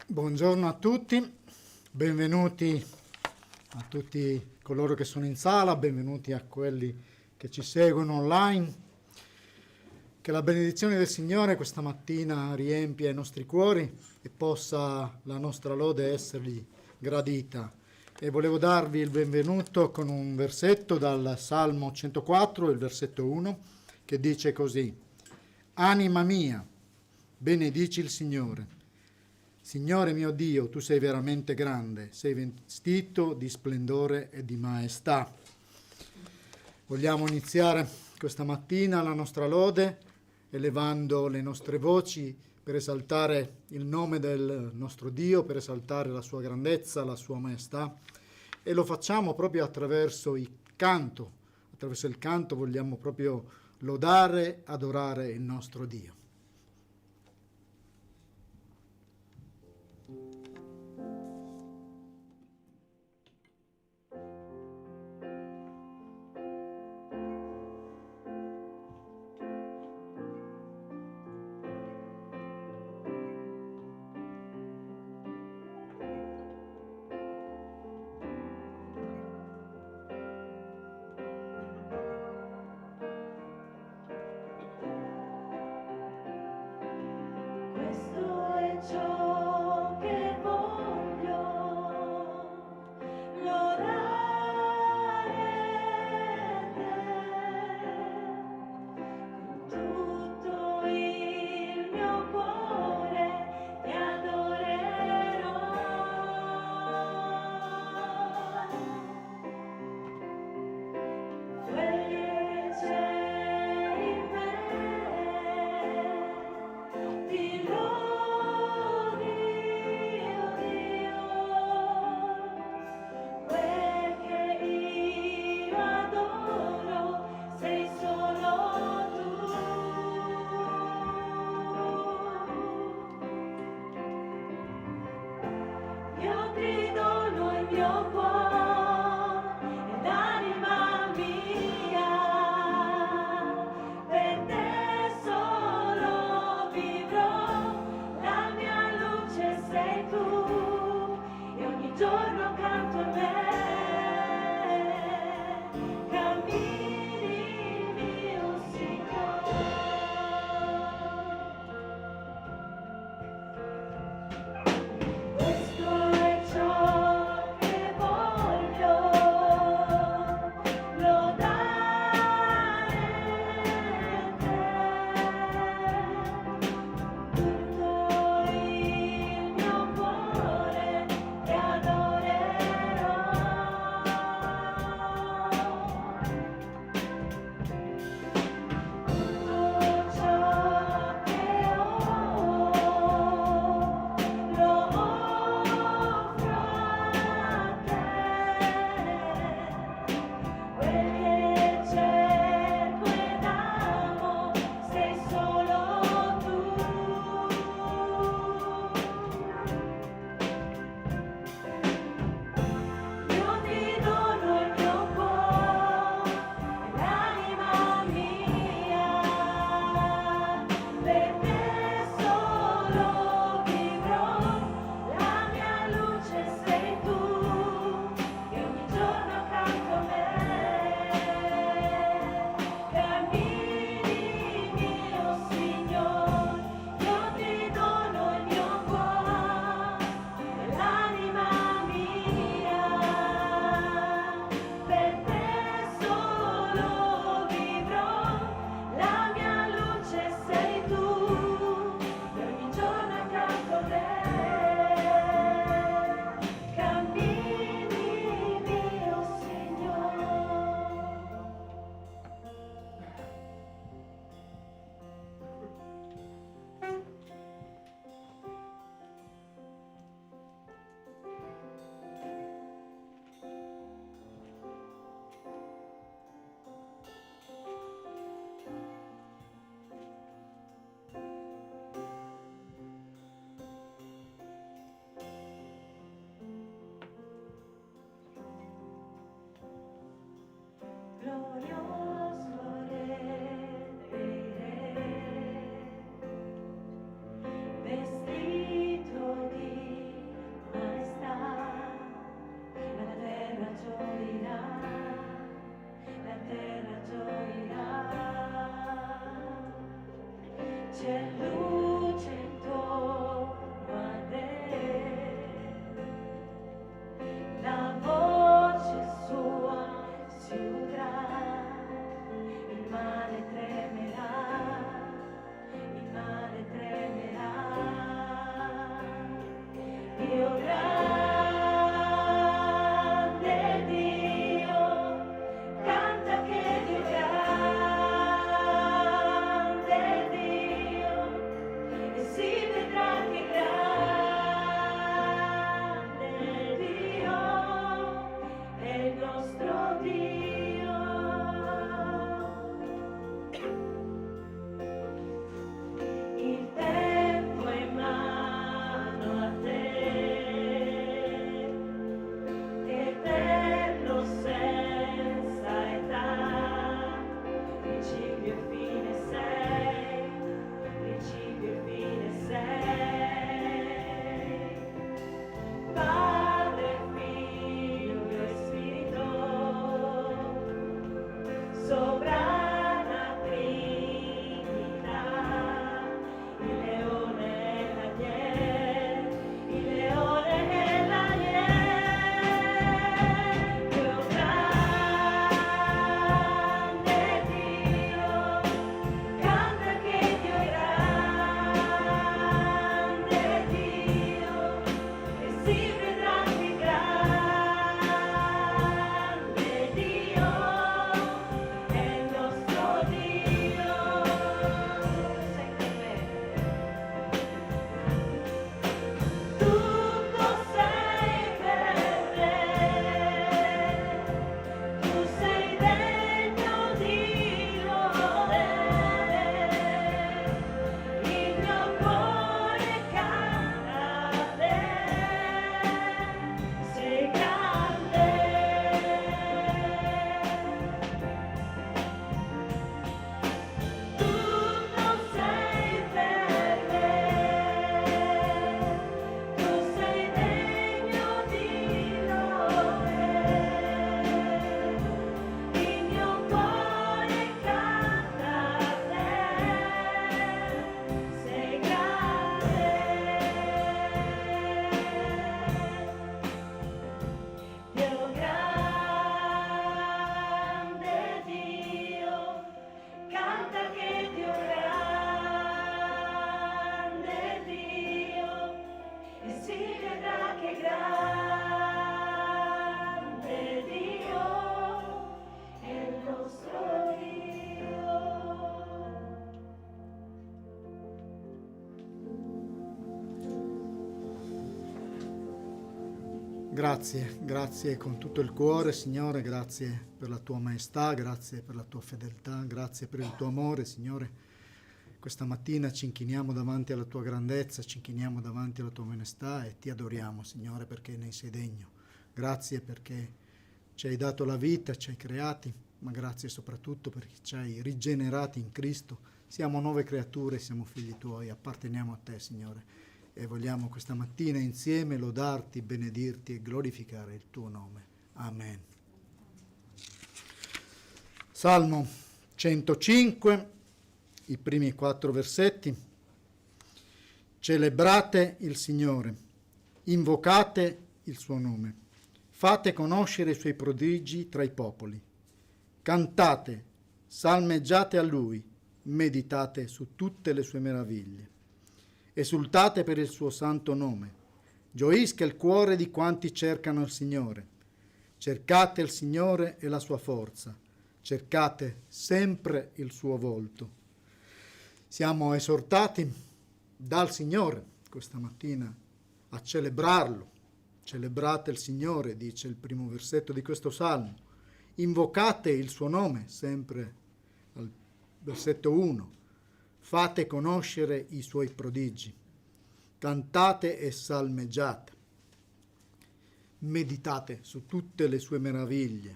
Buongiorno a tutti, benvenuti a tutti coloro che sono in sala, benvenuti a quelli che ci seguono online. Che la benedizione del Signore questa mattina riempia i nostri cuori e possa la nostra lode essergli gradita. E volevo darvi il benvenuto con un versetto dal Salmo 104, il versetto 1, che dice così: Anima mia, benedici il Signore. Signore mio Dio, tu sei veramente grande, sei vestito di splendore e di maestà. Vogliamo iniziare questa mattina la nostra lode elevando le nostre voci per esaltare il nome del nostro Dio, per esaltare la sua grandezza, la sua maestà, e lo facciamo proprio attraverso il canto. Attraverso il canto vogliamo proprio lodare, adorare il nostro Dio. Questo è ciò che voglio, lodare te, con tutto il mio cuore ti adorerò. Quel che c'è in me ti loderò. Grazie, grazie con tutto il cuore, Signore, grazie per la tua maestà, grazie per la tua fedeltà, grazie per il tuo amore, Signore. Questa mattina ci inchiniamo davanti alla tua grandezza, ci inchiniamo davanti alla tua maestà e ti adoriamo, Signore, perché ne sei degno. Grazie perché ci hai dato la vita, ci hai creati, ma grazie soprattutto perché ci hai rigenerati in Cristo. Siamo nuove creature, siamo figli tuoi, apparteniamo a te, Signore. E vogliamo questa mattina insieme lodarti, benedirti e glorificare il tuo nome. Amen. Salmo 105, i primi 4 versetti. Celebrate il Signore, invocate il suo nome, fate conoscere i suoi prodigi tra i popoli, cantate, salmeggiate a Lui, meditate su tutte le sue meraviglie. Esultate per il suo santo nome. Gioisca il cuore di quanti cercano il Signore. Cercate il Signore e la sua forza. Cercate sempre il suo volto. Siamo esortati dal Signore questa mattina a celebrarlo. Celebrate il Signore, dice il primo versetto di questo salmo. Invocate il suo nome, sempre al versetto 1. Fate conoscere i suoi prodigi, cantate e salmeggiate, meditate su tutte le sue meraviglie,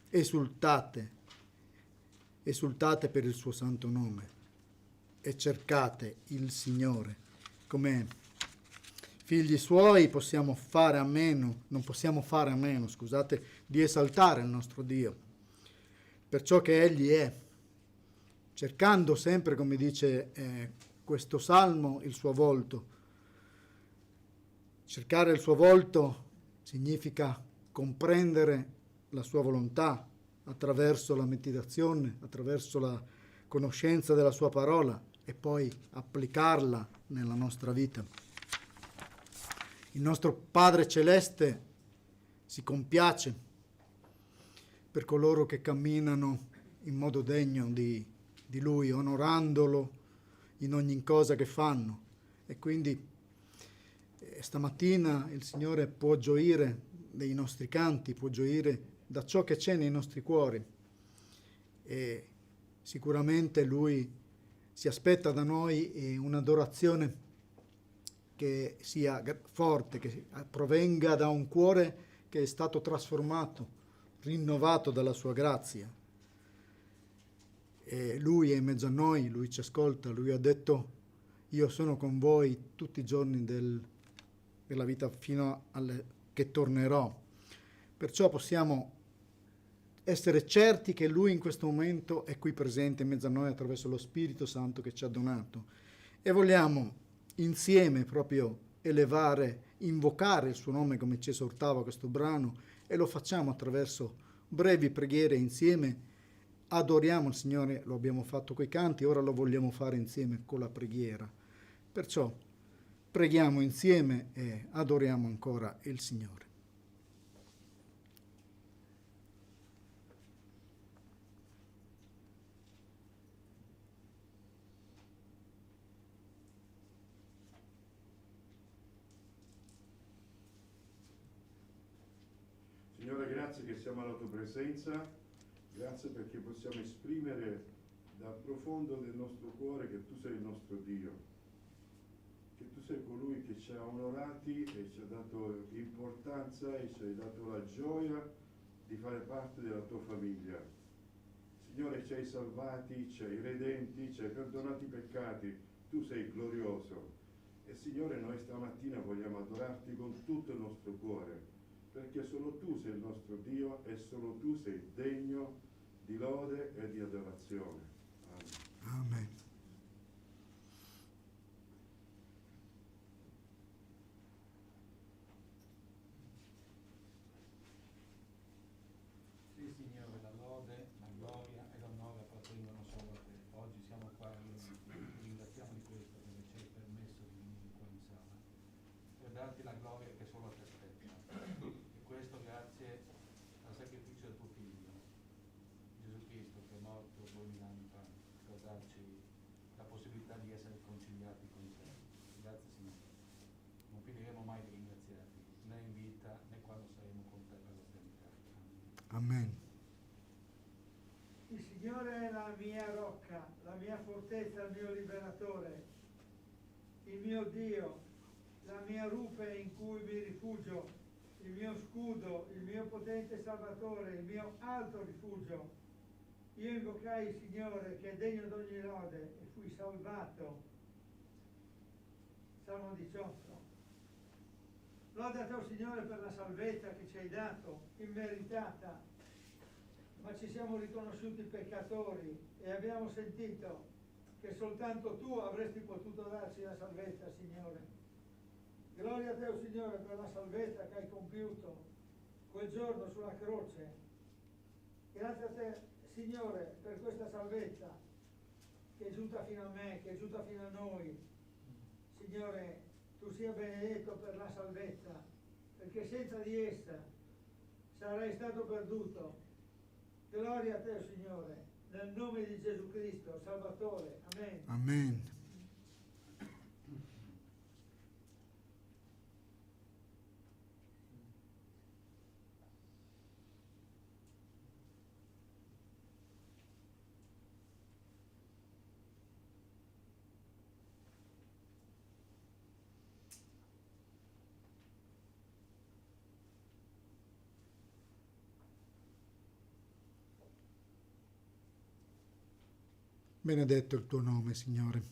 esultate per il suo santo nome e cercate il Signore. Come figli suoi possiamo fare a meno, non possiamo fare a meno, di esaltare il nostro Dio per ciò che Egli è, cercando sempre, come dice questo salmo, il suo volto. Cercare il suo volto significa comprendere la sua volontà attraverso la meditazione, attraverso la conoscenza della sua parola e poi applicarla nella nostra vita. Il nostro Padre Celeste si compiace per coloro che camminano in modo degno di Lui, onorandolo in ogni cosa che fanno. E quindi stamattina il Signore può gioire dei nostri canti, può gioire da ciò che c'è nei nostri cuori. E sicuramente Lui si aspetta da noi un'adorazione che sia forte, che provenga da un cuore che è stato trasformato, rinnovato dalla sua grazia. E Lui è in mezzo a noi, Lui ci ascolta, Lui ha detto: io sono con voi tutti i giorni della vita fino che tornerò. Perciò possiamo essere certi che Lui in questo momento è qui presente in mezzo a noi attraverso lo Spirito Santo che ci ha donato. E vogliamo insieme proprio elevare, invocare il suo nome come ci esortava questo brano, e lo facciamo attraverso brevi preghiere insieme. Adoriamo il Signore, lo abbiamo fatto coi canti, ora lo vogliamo fare insieme con la preghiera. Perciò preghiamo insieme e adoriamo ancora il Signore. Signore, grazie che siamo alla tua presenza, grazie perché possiamo esprimere dal profondo del nostro cuore che tu sei il nostro Dio, che tu sei colui che ci ha onorati e ci ha dato importanza e ci hai dato la gioia di fare parte della tua famiglia. Signore, ci hai salvati, ci hai redenti, ci hai perdonati i peccati, tu sei glorioso. E Signore, noi stamattina vogliamo adorarti con tutto il nostro cuore, perché solo tu sei il nostro Dio e solo tu sei degno di lode e di adorazione. Amen. Amen. Sì, Signore, la lode, la gloria e l'onore appartengono solo a te. Oggi siamo qua riuniti, ti ringraziamo di questo perché ci hai permesso di venire qua in sala per darti la gloria che solo a te spetta. E questo grazie al sacrificio del tuo figlio, Gesù Cristo, che è morto 2000 anni fa per darci la possibilità di essere conciliati con te. Grazie, Signore. Non finiremo mai di ringraziarti, né in vita né quando saremo con te per l'eternità. Amen. Amen. Il Signore è la mia rocca, la mia fortezza, il mio liberatore, il mio Dio, la mia rupe in cui mi rifugio, il mio scudo, il mio potente salvatore, il mio alto rifugio. Io invocai il Signore che è degno d'ogni lode e fui salvato. Salmo 18. Lode a te, o Signore, per la salvezza che ci hai dato, immeritata, ma ci siamo riconosciuti peccatori e abbiamo sentito che soltanto tu avresti potuto darci la salvezza, Signore. Gloria a te, o Signore, per la salvezza che hai compiuto quel giorno sulla croce. Grazie a te, Signore, per questa salvezza che è giunta fino a me, che è giunta fino a noi. Signore, tu sia benedetto per la salvezza, perché senza di essa sarei stato perduto. Gloria a te, Signore, nel nome di Gesù Cristo, Salvatore. Amen. Amen. Benedetto il tuo nome, Signore.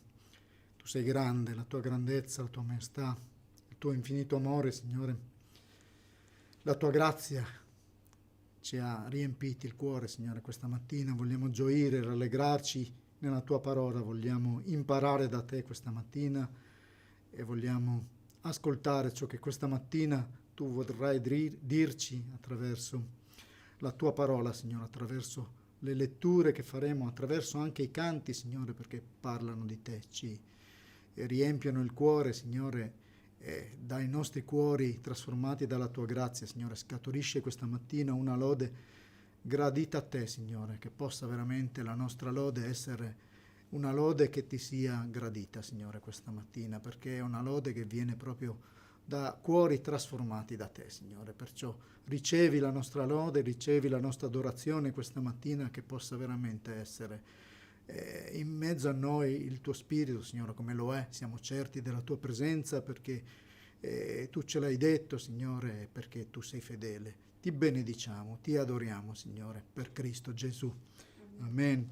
Tu sei grande, la tua grandezza, la tua maestà, il tuo infinito amore, Signore. La tua grazia ci ha riempiti il cuore, Signore, questa mattina. Vogliamo gioire, rallegrarci nella tua parola, vogliamo imparare da te questa mattina e vogliamo ascoltare ciò che questa mattina tu vorrai dirci attraverso la tua parola, Signore, attraverso le letture che faremo, attraverso anche i canti, Signore, perché parlano di te, ci riempiono il cuore, Signore, dai nostri cuori trasformati dalla tua grazia, Signore, scaturisce questa mattina una lode gradita a te, Signore, che possa veramente la nostra lode essere una lode che ti sia gradita, Signore, questa mattina, perché è una lode che viene proprio da cuori trasformati da te, Signore. Perciò ricevi la nostra lode, ricevi la nostra adorazione questa mattina, che possa veramente essere in mezzo a noi il tuo Spirito, Signore, come lo è. Siamo certi della tua presenza perché tu ce l'hai detto, Signore, perché tu sei fedele. Ti benediciamo, ti adoriamo, Signore, per Cristo Gesù. Amen.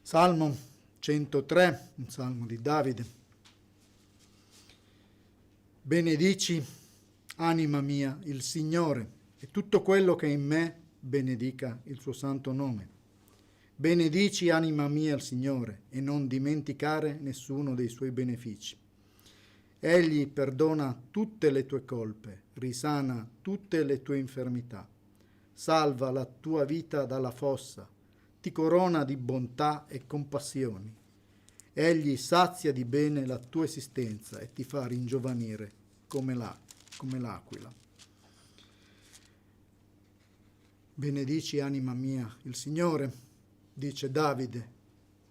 Salmo 103, un salmo di Davide. Benedici, anima mia, il Signore, e tutto quello che è in me benedica il suo santo nome. Benedici, anima mia, il Signore, e non dimenticare nessuno dei suoi benefici. Egli perdona tutte le tue colpe, risana tutte le tue infermità, salva la tua vita dalla fossa, ti corona di bontà e compassioni. Egli sazia di bene la tua esistenza e ti fa ringiovanire come l'aquila. Benedici, anima mia, il Signore, dice Davide.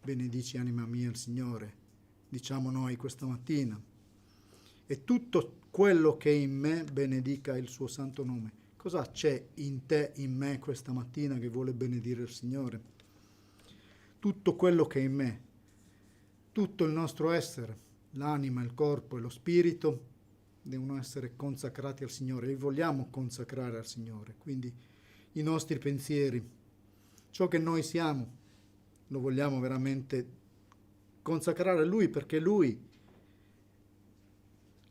Benedici, anima mia, il Signore, diciamo noi questa mattina. E tutto quello che è in me benedica il suo santo nome. Cosa c'è in te, in me, questa mattina che vuole benedire il Signore? Tutto quello che è in me, tutto il nostro essere, l'anima, il corpo e lo spirito devono essere consacrati al Signore e vogliamo consacrare al Signore. Quindi i nostri pensieri, ciò che noi siamo, lo vogliamo veramente consacrare a Lui, perché Lui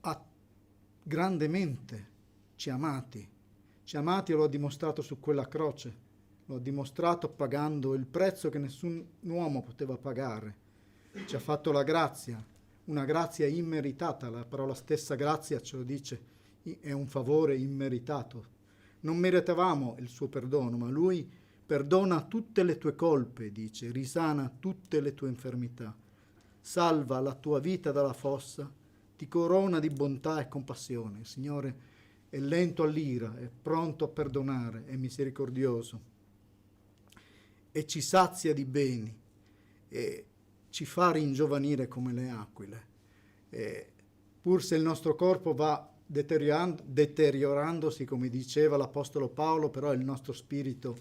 ha grandemente ci ha amati e lo ha dimostrato su quella croce, lo ha dimostrato pagando il prezzo che nessun uomo poteva pagare. Ci ha fatto la grazia, una grazia immeritata, la parola stessa grazia ce lo dice, è un favore immeritato. Non meritavamo il suo perdono, ma Lui perdona tutte le tue colpe, dice, risana tutte le tue infermità, salva la tua vita dalla fossa, ti corona di bontà e compassione. Il Signore è lento all'ira, è pronto a perdonare, è misericordioso e ci sazia di beni e ci fa ringiovanire come le aquile. Pur se il nostro corpo va deteriorandosi, come diceva l'Apostolo Paolo, però il nostro spirito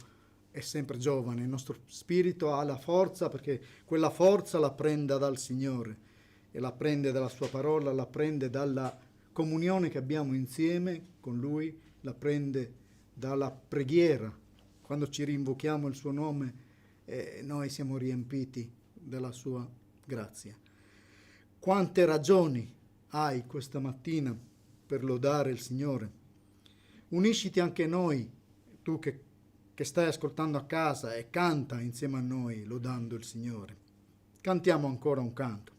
è sempre giovane, il nostro spirito ha la forza, perché quella forza la prende dal Signore e la prende dalla sua parola, la prende dalla comunione che abbiamo insieme con Lui, la prende dalla preghiera. Quando ci rinvochiamo il suo nome, noi siamo riempiti della sua grazia. Quante ragioni hai questa mattina per lodare il Signore? Unisciti anche noi, tu che stai ascoltando a casa, e canta insieme a noi lodando il Signore. Cantiamo ancora un canto.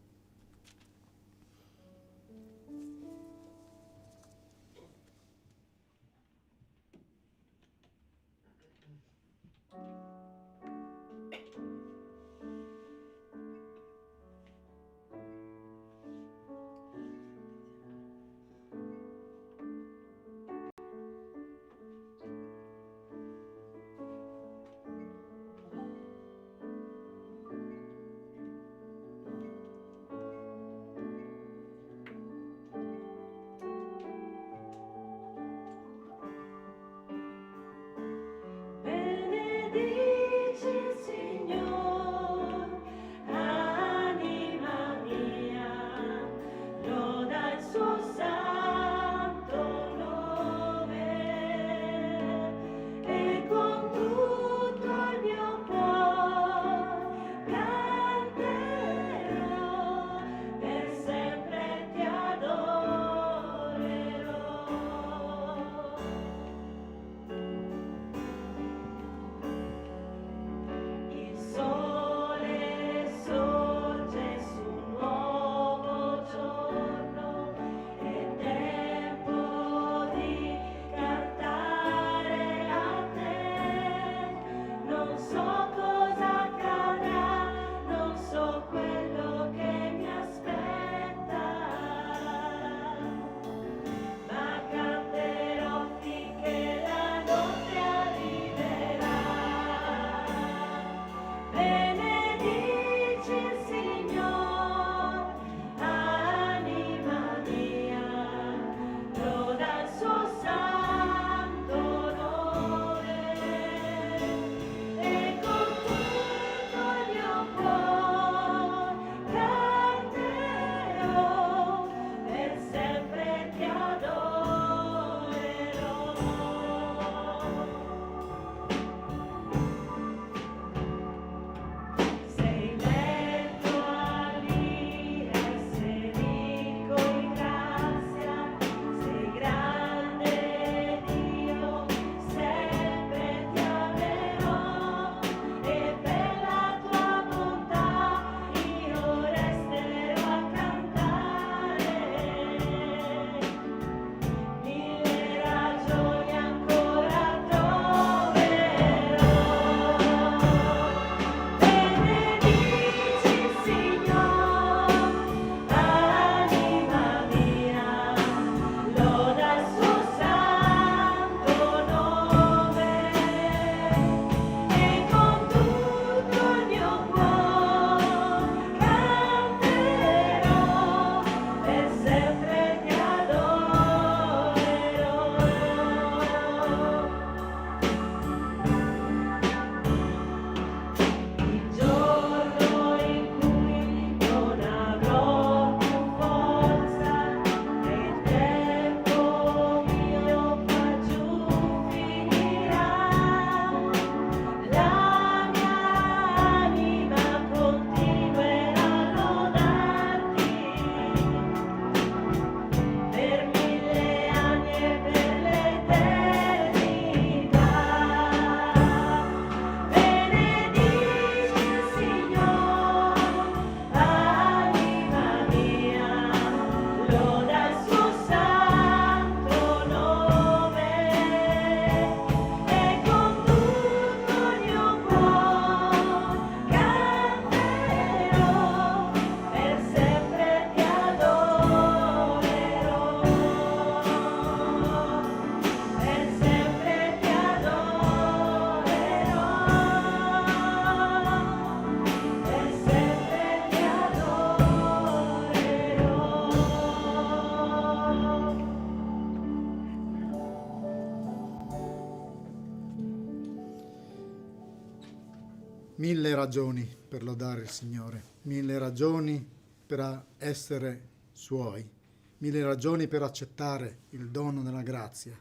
Mille ragioni per lodare il Signore, mille ragioni per essere Suoi, mille ragioni per accettare il dono della grazia.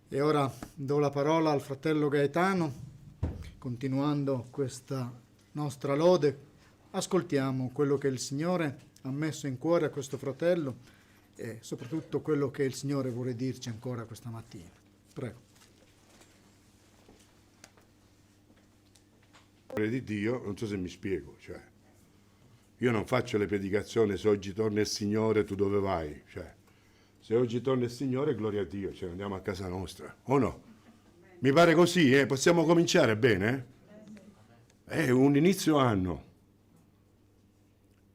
E ora do la parola al fratello Gaetano, continuando questa nostra lode, ascoltiamo quello che il Signore ha messo in cuore a questo fratello e soprattutto quello che il Signore vuole dirci ancora questa mattina. Prego. Di Dio, non so se mi spiego, cioè, io non faccio le predicazioni se oggi torna il Signore, tu dove vai? Cioè, se oggi torna il Signore, gloria a Dio, cioè andiamo a casa nostra, o no? Mi pare così, possiamo cominciare bene? È un inizio anno.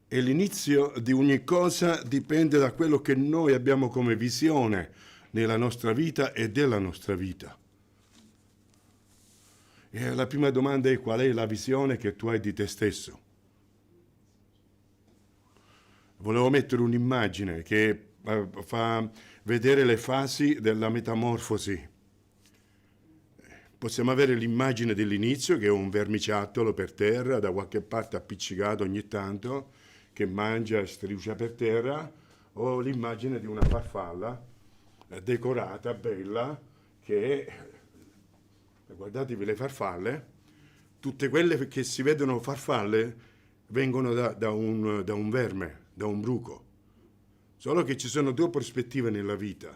E l'inizio di ogni cosa dipende da quello che noi abbiamo come visione nella nostra vita e della nostra vita. E la prima domanda è: qual è la visione che tu hai di te stesso? Volevo mettere un'immagine che fa vedere le fasi della metamorfosi. Possiamo avere l'immagine dell'inizio, che è un vermiciattolo per terra, da qualche parte appiccicato ogni tanto, che mangia e striuscia per terra, o l'immagine di una farfalla decorata, bella, che, guardatevi le farfalle, tutte quelle che si vedono farfalle vengono da un verme, da un bruco. Solo che ci sono due prospettive nella vita.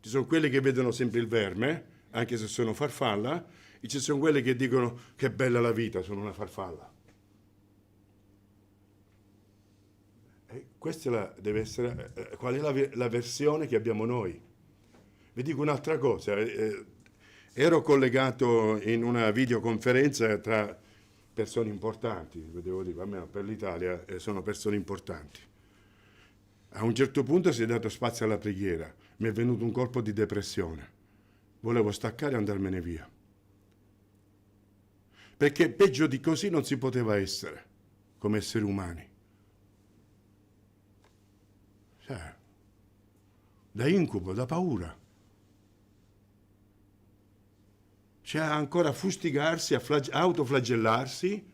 Ci sono quelli che vedono sempre il verme, anche se sono farfalla, e ci sono quelli che dicono che bella la vita, sono una farfalla. E questa deve essere, qual è la versione che abbiamo noi? Vi dico un'altra cosa, ero collegato in una videoconferenza tra persone importanti, devo dire, almeno per l'Italia sono persone importanti. A un certo punto si è dato spazio alla preghiera, mi è venuto un colpo di depressione, volevo staccare e andarmene via. Perché peggio di così non si poteva essere, come esseri umani. Cioè, da incubo, da paura. C'è ancora a fustigarsi, a autoflagellarsi,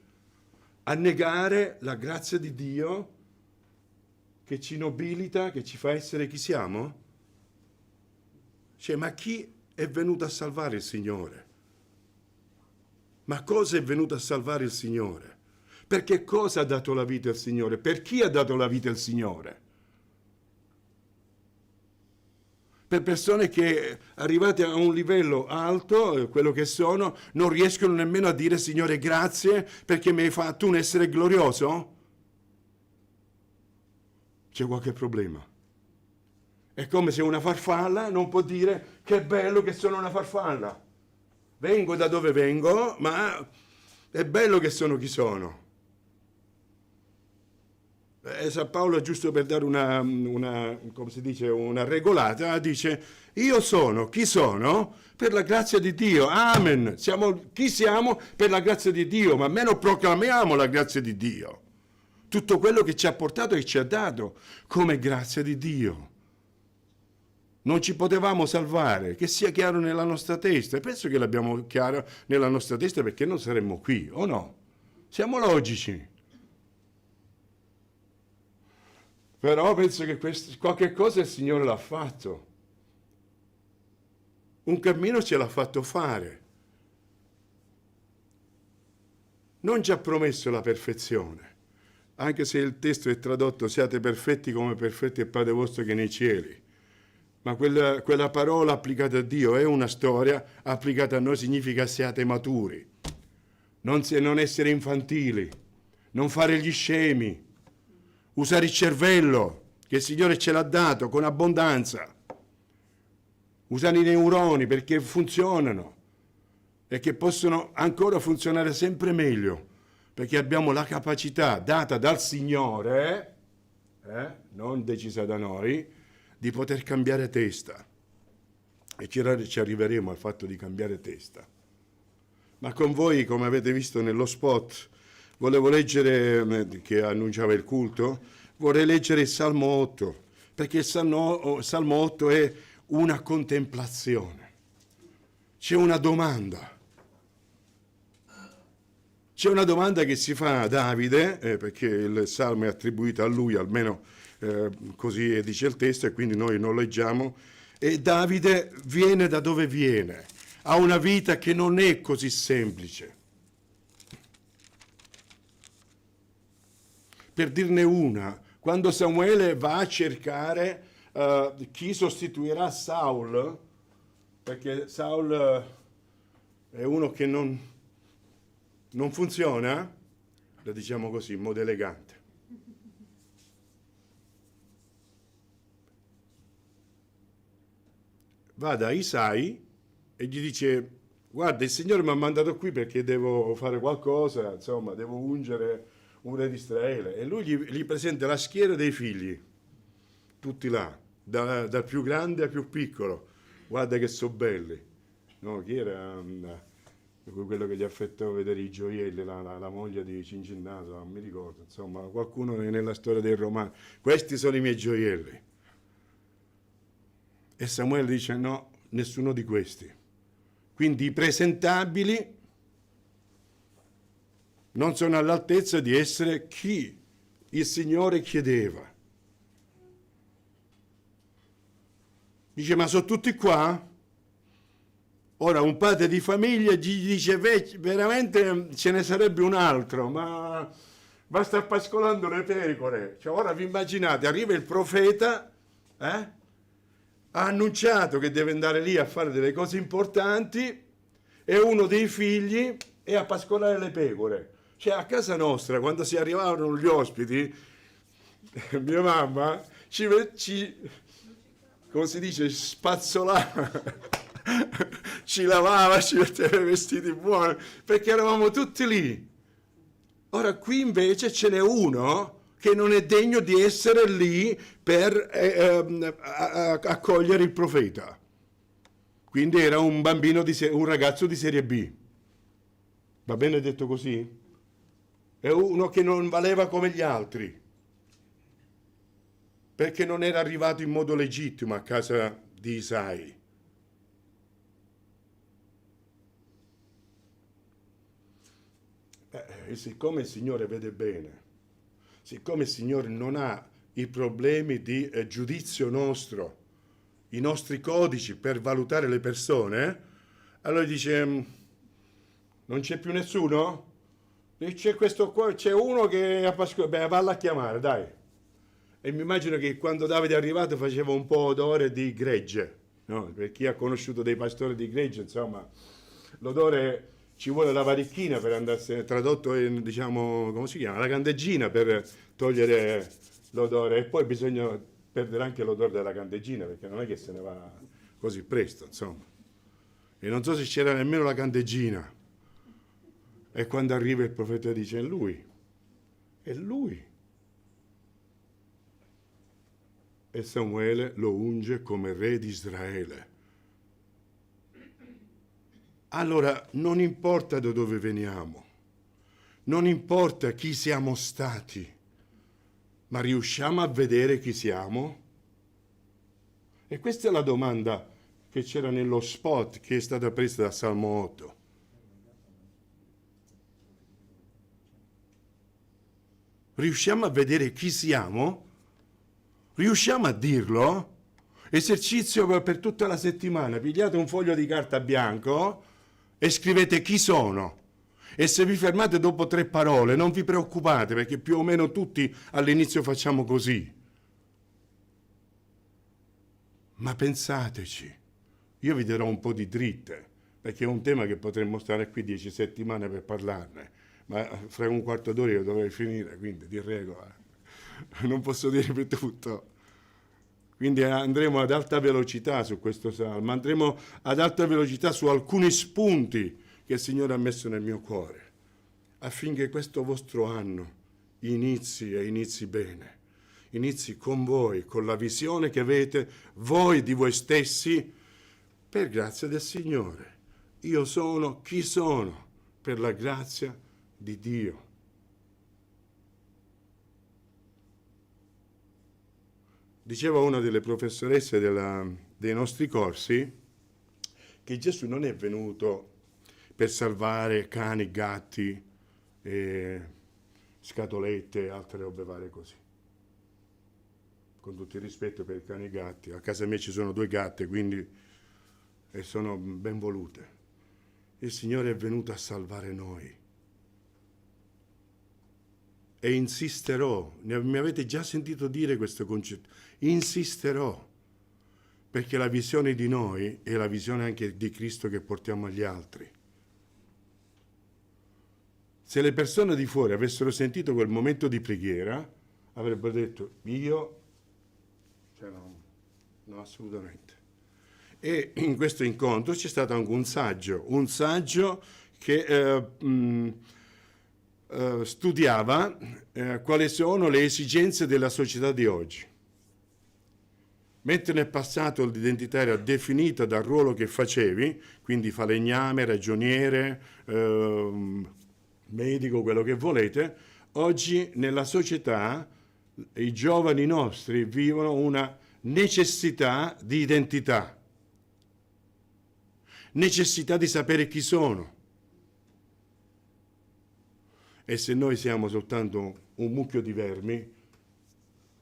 a negare la grazia di Dio che ci nobilita, che ci fa essere chi siamo? Cioè, ma chi è venuto a salvare il Signore? Ma cosa è venuto a salvare il Signore? Perché cosa ha dato la vita il Signore? Per chi ha dato la vita il Signore? Per persone che, arrivate a un livello alto, quello che sono, non riescono nemmeno a dire: Signore, grazie perché mi hai fatto un essere glorioso? C'è qualche problema. È come se una farfalla non può dire: che bello che sono una farfalla. Vengo da dove vengo, ma è bello che sono chi sono. San Paolo, giusto per dare come si dice, una regolata, dice: io sono chi sono per la grazia di Dio. Amen. Chi siamo per la grazia di Dio, ma almeno proclamiamo la grazia di Dio. Tutto quello che ci ha portato e ci ha dato come grazia di Dio. Non ci potevamo salvare, che sia chiaro nella nostra testa. E penso che l'abbiamo chiaro nella nostra testa, perché non saremmo qui, o no? Siamo logici. Però penso che qualche cosa il Signore l'ha fatto. Un cammino ce l'ha fatto fare. Non ci ha promesso la perfezione, anche se il testo è tradotto: siate perfetti come perfetti è il Padre vostro che è nei cieli. Ma quella parola applicata a Dio è una storia, applicata a noi significa: siate maturi, non essere infantili, non fare gli scemi, usare il cervello che il Signore ce l'ha dato con abbondanza, usare i neuroni perché funzionano e che possono ancora funzionare sempre meglio, perché abbiamo la capacità data dal Signore, non decisa da noi, di poter cambiare testa. E ci arriveremo al fatto di cambiare testa. Ma con voi, come avete visto nello spot, volevo leggere, che annunciava il culto, vorrei leggere il Salmo 8, perché il Salmo 8 è una contemplazione. C'è una domanda. C'è una domanda che si fa a Davide, perché il salmo è attribuito a lui, almeno così dice il testo, e quindi noi non leggiamo. E Davide viene da dove viene, ha una vita che non è così semplice. Per dirne una, quando Samuele va a cercare chi sostituirà Saul, perché Saul è uno che non funziona, lo diciamo così, in modo elegante. Va da Isai e gli dice: guarda, il Signore mi ha mandato qui perché devo fare qualcosa, insomma, devo ungere un re di Israele. E lui gli presenta la schiera dei figli, tutti là, dal più grande al più piccolo. Guarda che sono belli. No, chi era quello che gli ha fatto vedere i gioielli, la moglie di Cincinnato, non mi ricordo, insomma, qualcuno nella storia dei Romani. Questi sono i miei gioielli. E Samuele dice: no, nessuno di questi. Quindi i presentabili non sono all'altezza di essere chi il Signore chiedeva. Dice: ma sono tutti qua? Ora un padre di famiglia gli dice: veramente ce ne sarebbe un altro, ma sta pascolando le pecore. Cioè, ora vi immaginate, arriva il profeta, ha annunciato che deve andare lì a fare delle cose importanti, e uno dei figli è a pascolare le pecore. Cioè, a casa nostra, quando si arrivavano gli ospiti, mia mamma come si dice, spazzolava, ci lavava, ci metteva i vestiti buoni, perché eravamo tutti lì. Ora qui invece ce n'è uno che non è degno di essere lì per accogliere il profeta. Quindi era un bambino, un ragazzo di serie B. Va bene detto così? È uno che non valeva come gli altri, perché non era arrivato in modo legittimo a casa di Isai. E siccome il Signore vede bene, siccome il Signore non ha i problemi di giudizio nostro, i nostri codici per valutare le persone, allora dice: non c'è più nessuno? C'è questo qua, c'è uno che ha pascolato, beh, valla a chiamare, dai. E mi immagino che quando Davide è arrivato faceva un po' odore di gregge, no? Per chi ha conosciuto dei pastori di gregge, insomma, l'odore, ci vuole la varichina per andarsene, tradotto in, diciamo, come si chiama? La candeggina per togliere l'odore, e poi bisogna perdere anche l'odore della candeggina, perché non è che se ne va così presto, insomma. E non so se c'era nemmeno la candeggina. E quando arriva il profeta dice: è lui, è lui. E Samuele lo unge come re di Israele. Allora non importa da dove veniamo, non importa chi siamo stati, ma riusciamo a vedere chi siamo? E questa è la domanda che c'era nello spot che è stata presa da Salmo 8. Riusciamo a vedere chi siamo? Riusciamo a dirlo? Esercizio per tutta la settimana. Pigliate un foglio di carta bianco e scrivete chi sono. E se vi fermate dopo 3 parole, non vi preoccupate, perché più o meno tutti all'inizio facciamo così. Ma pensateci, io vi darò un po' di dritte, perché è un tema che potremmo stare qui 10 settimane per parlarne, ma fra un quarto d'ora io dovrei finire, quindi di regola non posso dire più tutto. Quindi andremo ad alta velocità su questo salmo, andremo ad alta velocità su alcuni spunti che il Signore ha messo nel mio cuore, affinché questo vostro anno inizi e inizi bene, inizi con voi, con la visione che avete voi di voi stessi, per grazia del Signore. Io sono chi sono, per la grazia di Dio. Diceva una delle professoresse dei nostri corsi che Gesù non è venuto per salvare cani, gatti scatolette e altre robe varie così. Con tutto il rispetto per i cani e i gatti, a casa mia ci sono 2 gatte, quindi e sono ben volute. Il Signore è venuto a salvare noi. E insisterò, mi avete già sentito dire questo concetto, insisterò, perché la visione di noi è la visione anche di Cristo che portiamo agli altri. Se le persone di fuori avessero sentito quel momento di preghiera, avrebbero detto, no, assolutamente. E in questo incontro c'è stato anche un saggio che studiava quali sono le esigenze della società di oggi. Mentre nel passato l'identità era definita dal ruolo che facevi, quindi falegname, ragioniere, medico, quello che volete, oggi nella società i giovani nostri vivono una necessità di identità, necessità di sapere chi sono. E se noi siamo soltanto un mucchio di vermi,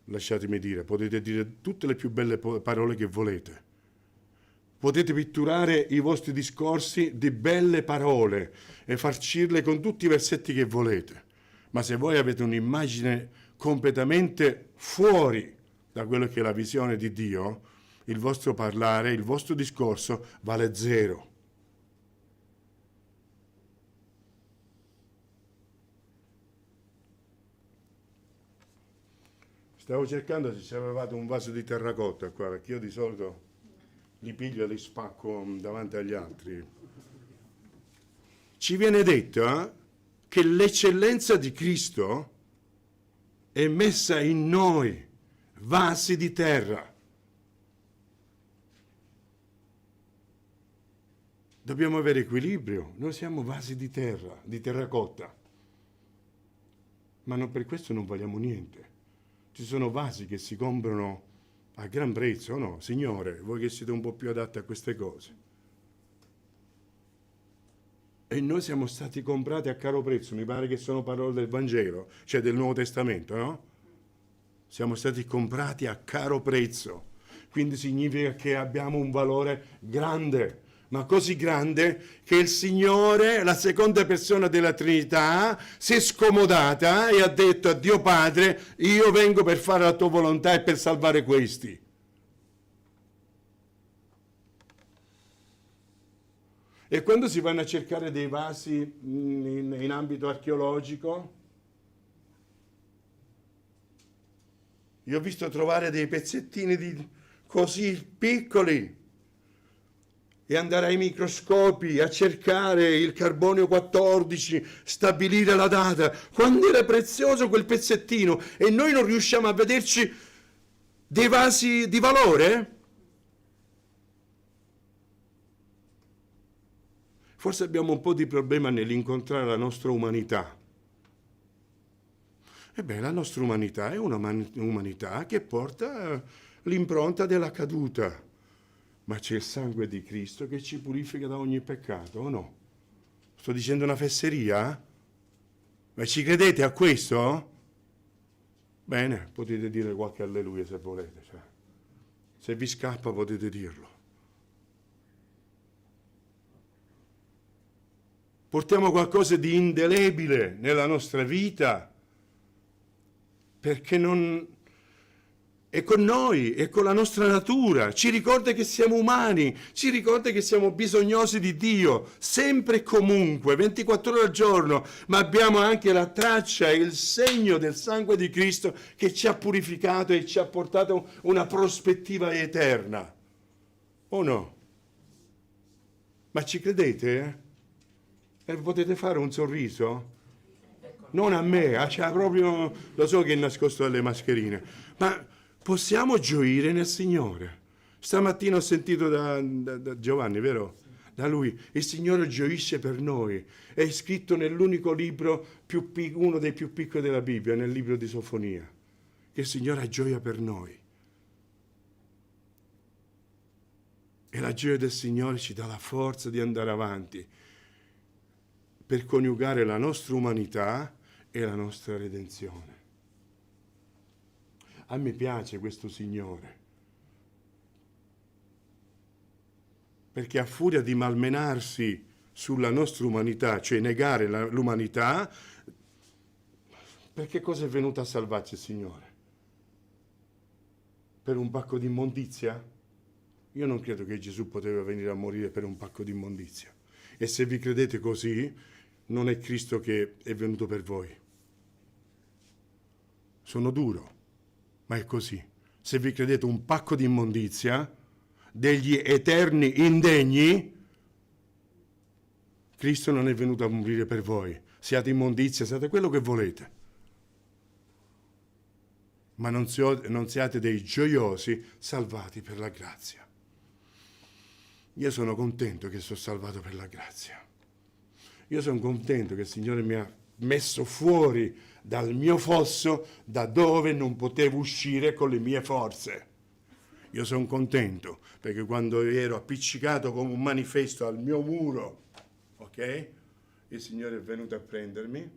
lasciatemi dire, potete dire tutte le più belle parole che volete. Potete pitturare i vostri discorsi di belle parole e farcirle con tutti i versetti che volete. Ma se voi avete un'immagine completamente fuori da quello che è la visione di Dio, il vostro parlare, il vostro discorso vale 0. Stavo cercando se avevate un vaso di terracotta qua, perché io di solito li piglio e li spacco davanti agli altri. Ci viene detto che l'eccellenza di Cristo è messa in noi, vasi di terra. Dobbiamo avere equilibrio, noi siamo vasi di terra, di terracotta, ma non per questo non valiamo niente. Ci sono vasi che si comprano a gran prezzo, no? Signore, voi che siete un po' più adatti a queste cose. E noi siamo stati comprati a caro prezzo, mi pare che sono parole del Vangelo, cioè del Nuovo Testamento, no? Siamo stati comprati a caro prezzo, quindi significa che abbiamo un valore grande, ma così grande che il Signore, la seconda persona della Trinità, si è scomodata e ha detto a Dio Padre, io vengo per fare la tua volontà e per salvare questi. E quando si vanno a cercare dei vasi in ambito archeologico, io ho visto trovare dei pezzettini così piccoli e andare ai microscopi a cercare il carbonio 14, stabilire la data, quando era prezioso quel pezzettino e noi non riusciamo a vederci dei vasi di valore? Forse abbiamo un po' di problema nell'incontrare la nostra umanità. Ebbene, la nostra umanità è una umanità che porta l'impronta della caduta. Ma c'è il sangue di Cristo che ci purifica da ogni peccato, o no? Sto dicendo una fesseria? Ma ci credete a questo? Bene, potete dire qualche alleluia se volete. Cioè. Se vi scappa potete dirlo. Portiamo qualcosa di indelebile nella nostra vita perché non è con noi, è con la nostra natura, ci ricorda che siamo umani, ci ricorda che siamo bisognosi di Dio, sempre e comunque, 24 ore al giorno, ma abbiamo anche la traccia e il segno del sangue di Cristo che ci ha purificato e ci ha portato una prospettiva eterna. O no? Ma ci credete? E potete fare un sorriso? Non a me, cioè proprio, lo so che è nascosto dalle mascherine, ma possiamo gioire nel Signore. Stamattina ho sentito da Giovanni, vero? Da lui, il Signore gioisce per noi. È scritto nell'unico libro, uno dei più piccoli della Bibbia, nel libro di Sofonia, che il Signore ha gioia per noi. E la gioia del Signore ci dà la forza di andare avanti. per coniugare la nostra umanità e la nostra redenzione. A me piace questo Signore, perché a furia di malmenarsi sulla nostra umanità, cioè negare l'umanità, perché cosa è venuto a salvarci il Signore? Per un pacco di immondizia? Io non credo che Gesù poteva venire a morire per un pacco di immondizia. E se vi credete così, non è Cristo che è venuto per voi. Sono duro, ma è così. Se vi credete un pacco di immondizia, degli eterni indegni, Cristo non è venuto a morire per voi. Siate immondizia, siate quello che volete. Ma non siate dei gioiosi salvati per la grazia. Io sono contento che sono salvato per la grazia. Io sono contento che il Signore mi ha messo fuori dal mio fosso, da dove non potevo uscire con le mie forze. Io sono contento perché quando ero appiccicato come un manifesto al mio muro, ok? Il Signore è venuto a prendermi,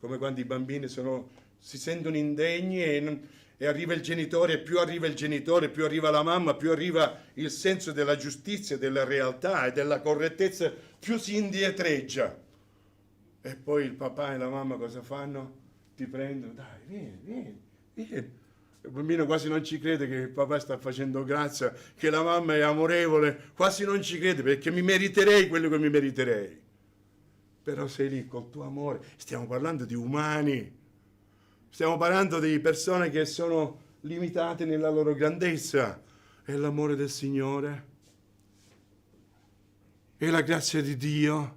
come quando i bambini si sentono indegni e arriva il genitore, e più arriva il genitore, più arriva la mamma, più arriva il senso della giustizia, della realtà e della correttezza, più si indietreggia. E poi il papà e la mamma cosa fanno? Ti prendono, dai, vieni. Il bambino quasi non ci crede che il papà sta facendo grazia, che la mamma è amorevole, quasi non ci crede perché mi meriterei quello che mi meriterei. Però sei lì col tuo amore, stiamo parlando di umani. Stiamo parlando di persone che sono limitate nella loro grandezza. E l'amore del Signore? E la grazia di Dio?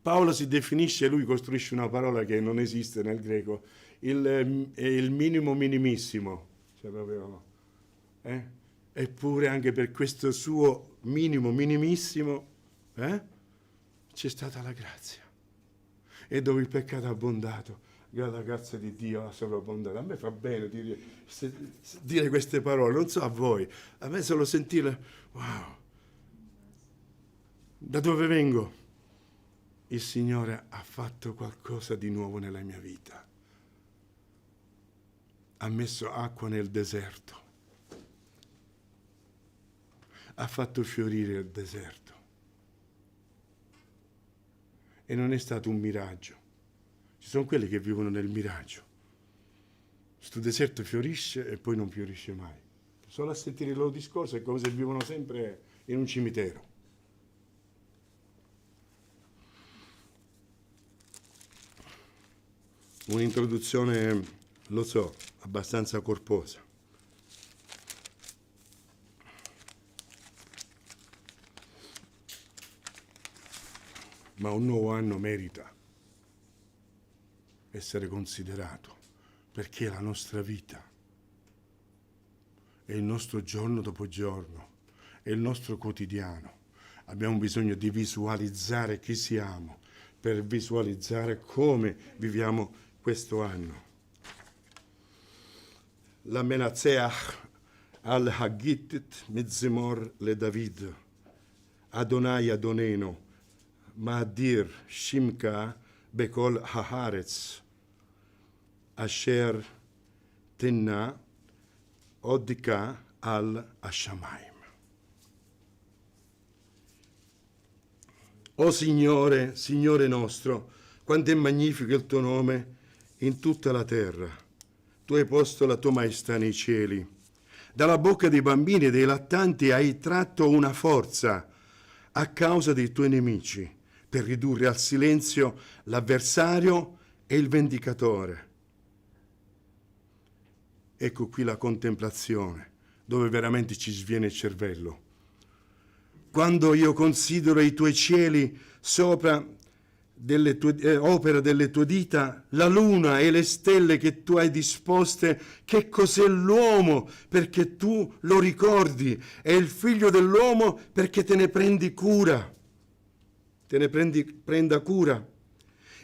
Paolo si definisce, lui costruisce una parola che non esiste nel greco, il minimo minimissimo. Cioè proprio, Eppure anche per questo suo minimo minimissimo c'è stata la grazia. E dove il peccato ha abbondato, la grazia di Dio ha sovrabbondato. A me fa bene dire queste parole, non so a voi, a me solo sentire, wow, da dove vengo? Il Signore ha fatto qualcosa di nuovo nella mia vita. Ha messo acqua nel deserto. Ha fatto fiorire il deserto. E non è stato un miraggio. Ci sono quelli che vivono nel miraggio. Questo deserto fiorisce e poi non fiorisce mai. Solo a sentire il loro discorso è come se vivono sempre in un cimitero. Un'introduzione, lo so, abbastanza corposa. Ma un nuovo anno merita essere considerato, perché è la nostra vita, è il nostro giorno dopo giorno, è il nostro quotidiano. Abbiamo bisogno di visualizzare chi siamo, per visualizzare come viviamo questo anno. La Menatzeach al-Haggitit Mizmor le David, Adonai Adoneno, Ma'adir Shimka Bekol Haaretz, Asher Tenna Odika al-Hashamayim. O Signore, Signore nostro, quanto è magnifico il tuo nome in tutta la terra. Tu hai posto la tua maestà nei cieli. Dalla bocca dei bambini e dei lattanti hai tratto una forza a causa dei tuoi nemici, per ridurre al silenzio l'avversario e il vendicatore. Ecco qui la contemplazione, dove veramente ci sviene il cervello. Quando io considero i tuoi cieli sopra opera delle tue dita, la luna e le stelle che tu hai disposte, che cos'è l'uomo perché tu lo ricordi, e il figlio dell'uomo perché te ne prendi cura. Prenda cura.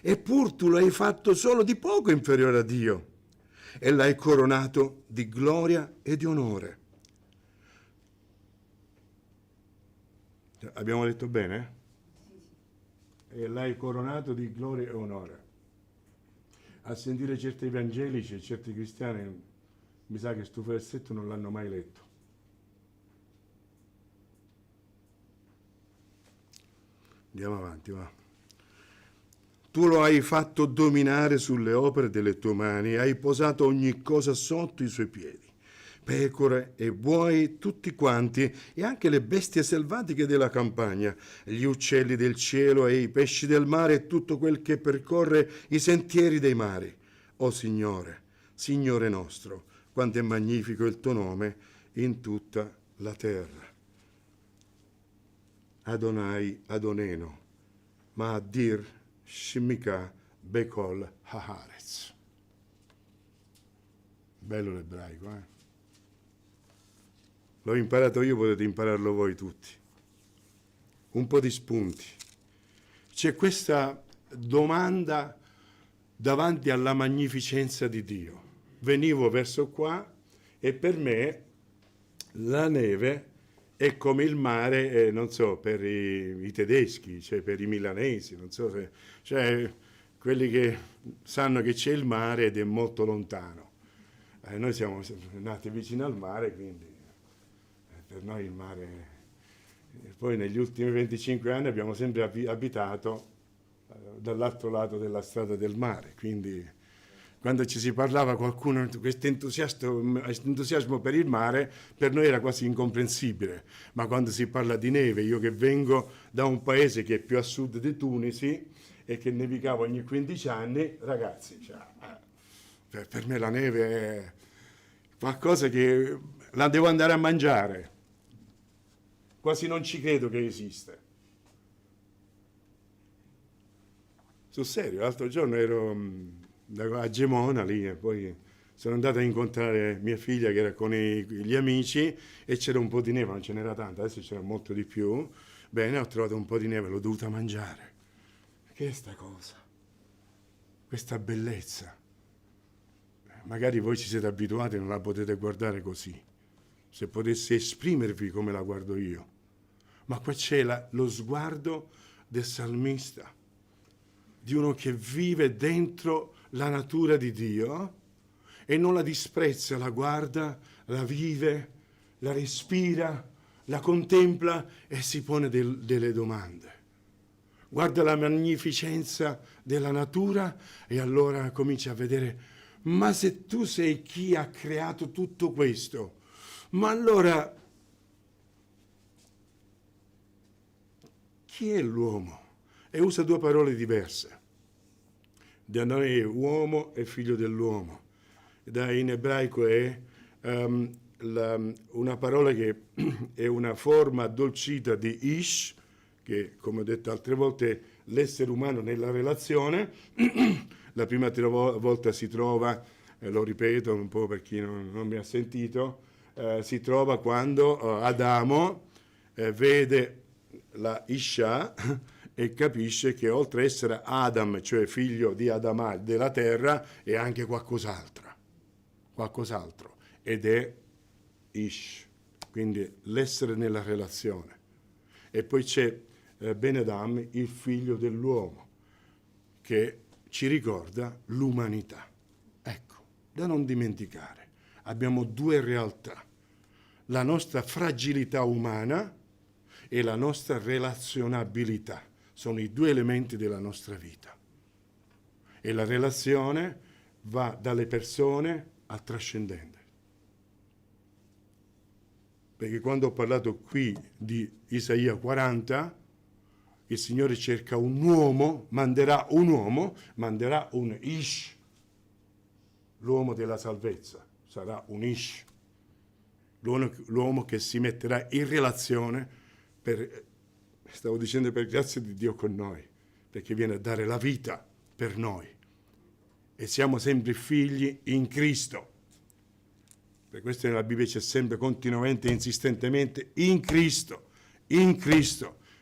Eppur tu lo hai fatto solo di poco inferiore a Dio e l'hai coronato di gloria e di onore. Abbiamo detto bene? E l'hai coronato di gloria e onore. A sentire certi evangelici e certi cristiani, mi sa che sto versetto non l'hanno mai letto. Andiamo avanti, va. Tu lo hai fatto dominare sulle opere delle tue mani, hai posato ogni cosa sotto i suoi piedi. Pecore e buoi tutti quanti, e anche le bestie selvatiche della campagna, gli uccelli del cielo e i pesci del mare e tutto quel che percorre i sentieri dei mari. O Signore, Signore nostro, quanto è magnifico il tuo nome in tutta la terra. Adonai Adoneno, Ma'adir Shimika Bekol Haaretz. Bello l'ebraico, eh? L'ho imparato io, potete impararlo voi tutti. Un po' di spunti. C'è questa domanda davanti alla magnificenza di Dio. Venivo verso qua e per me la neve è come il mare, non so, per i tedeschi, cioè per i milanesi, non so se, cioè quelli che sanno che c'è il mare ed è molto lontano. Noi siamo nati vicino al mare, quindi per noi il mare. Poi negli ultimi 25 anni abbiamo sempre abitato dall'altro lato della strada del mare, quindi quando ci si parlava qualcuno, questo entusiasmo per il mare per noi era quasi incomprensibile, ma quando si parla di neve, io che vengo da un paese che è più a sud di Tunisi e che nevicava ogni 15 anni, ragazzi, cioè, per me la neve è qualcosa che la devo andare a mangiare, quasi non ci credo che esiste. Sul serio, l'altro giorno ero a Gemona lì e poi sono andato a incontrare mia figlia che era con gli amici e c'era un po' di neve, non ce n'era tanta, adesso c'era molto di più. Bene, ho trovato un po' di neve, l'ho dovuta mangiare. Che è sta cosa? Questa bellezza. Magari voi ci siete abituati e non la potete guardare così. Se potesse esprimervi come la guardo io. Ma qua c'è lo sguardo del salmista, di uno che vive dentro la natura di Dio e non la disprezza, la guarda, la vive, la respira, la contempla e si pone delle domande. Guarda la magnificenza della natura e allora comincia a vedere, ma se tu sei chi ha creato tutto questo, ma allora chi è l'uomo? E usa due parole diverse. Da noi è uomo e figlio dell'uomo. In ebraico è una parola che è una forma addolcita di ish, che come ho detto altre volte l'essere umano nella relazione. La prima volta si trova, lo ripeto un po' per chi non mi ha sentito, si trova quando Adamo vede la Isha e capisce che oltre a essere Adam, cioè figlio di Adama, della terra, è anche qualcos'altro, ed è Ish, quindi l'essere nella relazione. E poi c'è Ben Adam, il figlio dell'uomo, che ci ricorda l'umanità. Ecco, da non dimenticare, abbiamo due realtà, la nostra fragilità umana e la nostra relazionabilità. Sono i due elementi della nostra vita. E la relazione va dalle persone al trascendente. Perché quando ho parlato qui di Isaia 40, il Signore cerca un uomo, manderà un Ish, l'uomo della salvezza, sarà un Ish, l'uomo che si metterà in relazione stavo dicendo per grazia di Dio con noi, perché viene a dare la vita per noi. E siamo sempre figli in Cristo. Per questo nella Bibbia c'è sempre continuamente, insistentemente, in Cristo,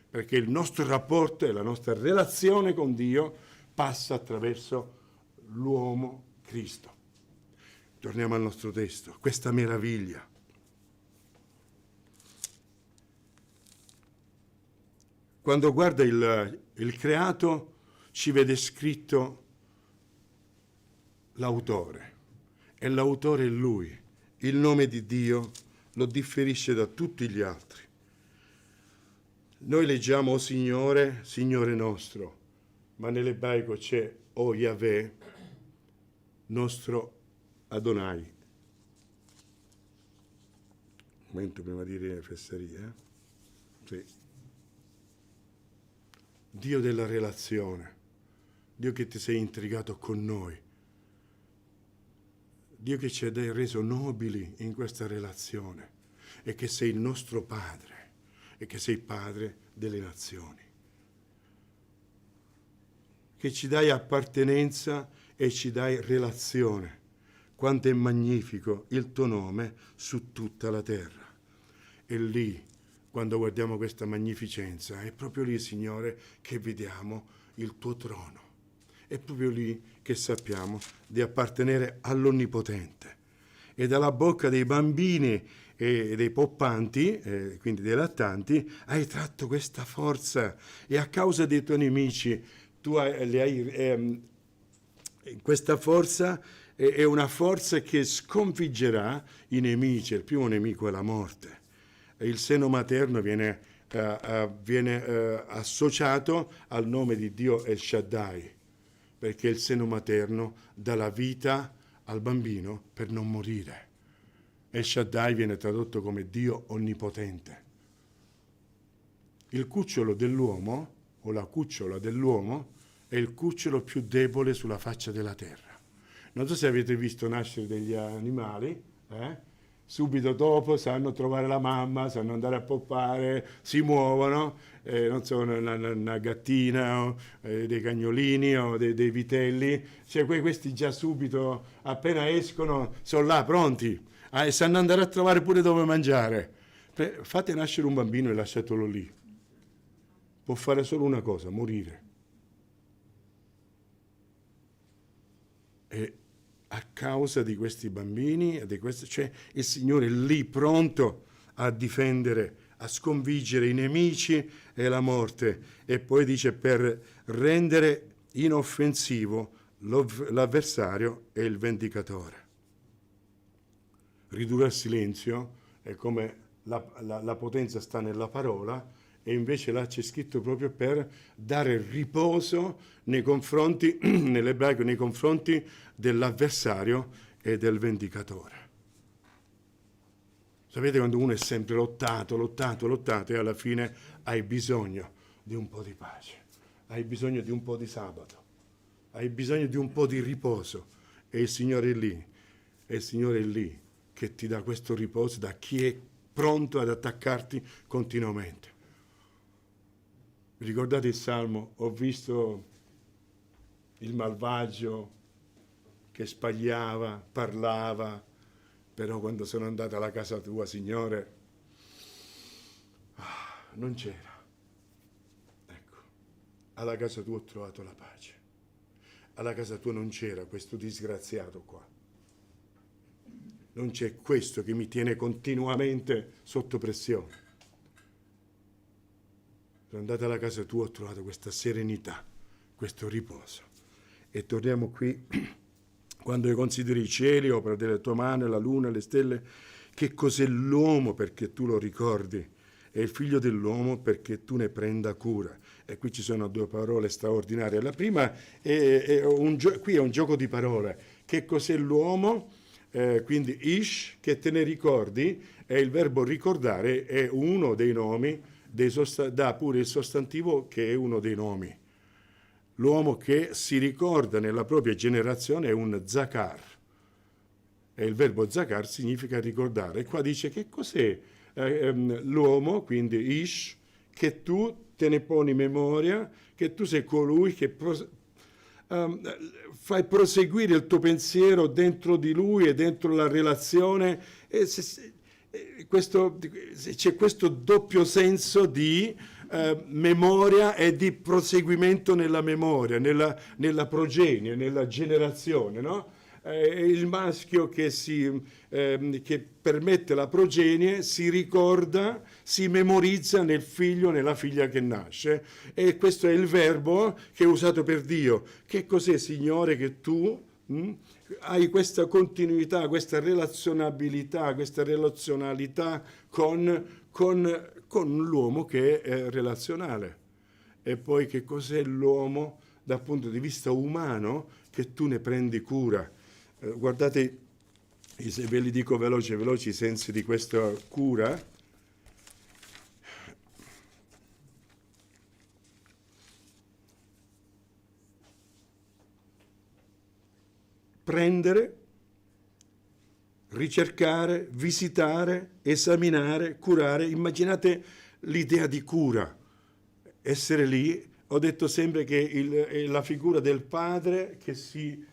perché il nostro rapporto e la nostra relazione con Dio passa attraverso l'uomo Cristo. Torniamo al nostro testo, questa meraviglia. quando guarda il creato, ci vede scritto l'autore, e l'autore è lui. Il nome di Dio lo differisce da tutti gli altri. Noi leggiamo, o Signore, Signore nostro, ma nell'ebraico c'è o Yahweh, nostro Adonai. Un momento prima di dire fesserie. Sì. Dio della relazione, Dio che ti sei intrigato con noi, Dio che ci ha reso nobili in questa relazione e che sei il nostro Padre e che sei Padre delle nazioni, che ci dai appartenenza e ci dai relazione. Quanto è magnifico il tuo nome su tutta la terra. E lì, quando guardiamo questa magnificenza, è proprio lì, Signore, che vediamo il tuo trono. È proprio lì che sappiamo di appartenere all'Onnipotente. E dalla bocca dei bambini e dei poppanti, quindi dei lattanti, hai tratto questa forza, e a causa dei tuoi nemici tu questa forza è una forza che sconfiggerà i nemici. Il primo nemico è la morte. Il seno materno viene associato al nome di Dio El Shaddai, perché il seno materno dà la vita al bambino per non morire. El Shaddai viene tradotto come Dio onnipotente. Il cucciolo dell'uomo, o la cucciola dell'uomo, è il cucciolo più debole sulla faccia della terra. Non so se avete visto nascere degli animali, subito dopo sanno trovare la mamma, sanno andare a poppare, si muovono, non so, una gattina, o, dei cagnolini o dei vitelli, cioè questi già subito, appena escono, sono là pronti, e sanno andare a trovare pure dove mangiare. Fate nascere un bambino e lasciatelo lì. Può fare solo una cosa, morire. E a causa di questi bambini, cioè il Signore è lì pronto a difendere, a sconfiggere i nemici e la morte. E poi dice, per rendere inoffensivo l'avversario e il vendicatore. Ridurre al silenzio è come la potenza sta nella parola, e invece là c'è scritto proprio per dare riposo nei confronti, nell'ebraico, nei confronti dell'avversario e del vendicatore. Sapete quando uno è sempre lottato e alla fine hai bisogno di un po' di pace, hai bisogno di un po' di sabato, hai bisogno di un po' di riposo, e il Signore è lì che ti dà questo riposo da chi è pronto ad attaccarti continuamente. Vi ricordate il Salmo? Ho visto il malvagio che sbagliava, parlava, però quando sono andato alla casa tua, Signore, non c'era. Ecco, alla casa tua ho trovato la pace. Alla casa tua non c'era questo disgraziato qua. Non c'è questo che mi tiene continuamente sotto pressione. Sono andato alla casa tua, ho trovato questa serenità, questo riposo. E torniamo qui, quando consideri i cieli, opera delle tue mani, la luna, le stelle, che cos'è l'uomo perché tu lo ricordi, e il figlio dell'uomo perché tu ne prenda cura. E qui ci sono due parole straordinarie. La prima qui è un gioco di parole. Che cos'è l'uomo? Quindi ish, che te ne ricordi, e il verbo ricordare è uno dei nomi, dà pure il sostantivo che è uno dei nomi. L'uomo che si ricorda nella propria generazione è un zakar, e il verbo zakar significa ricordare. E qua dice che cos'è l'uomo, quindi ish, che tu te ne poni memoria, che tu sei colui che fai proseguire il tuo pensiero dentro di lui e dentro la relazione. E c'è questo doppio senso di memoria e di proseguimento nella memoria, nella progenie, nella generazione, no? il maschio che permette la progenie si ricorda, si memorizza nel figlio, nella figlia che nasce, e questo è il verbo che è usato per Dio. Che cos'è, Signore, che tu hai questa continuità, questa relazionabilità, questa relazionalità con l'uomo che è relazionale? E poi che cos'è l'uomo dal punto di vista umano, che tu ne prendi cura? Guardate, se ve li dico veloci i sensi di questa cura. Prendere, ricercare, visitare, esaminare, curare. Immaginate l'idea di cura, essere lì. Ho detto sempre che è la figura del padre che si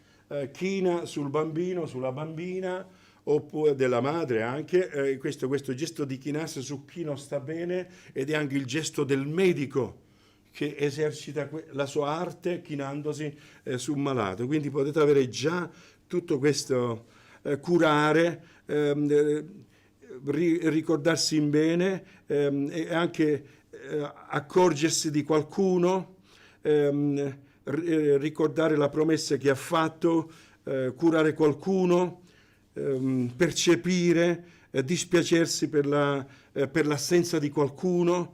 china sul bambino, sulla bambina, oppure della madre anche, questo gesto di chinarsi su chi non sta bene, ed è anche il gesto del medico che esercita la sua arte chinandosi su un malato. Quindi potete avere già tutto questo curare, ricordarsi in bene, e anche accorgersi di qualcuno, ricordare la promessa che ha fatto, curare qualcuno, percepire, dispiacersi per l'assenza di qualcuno,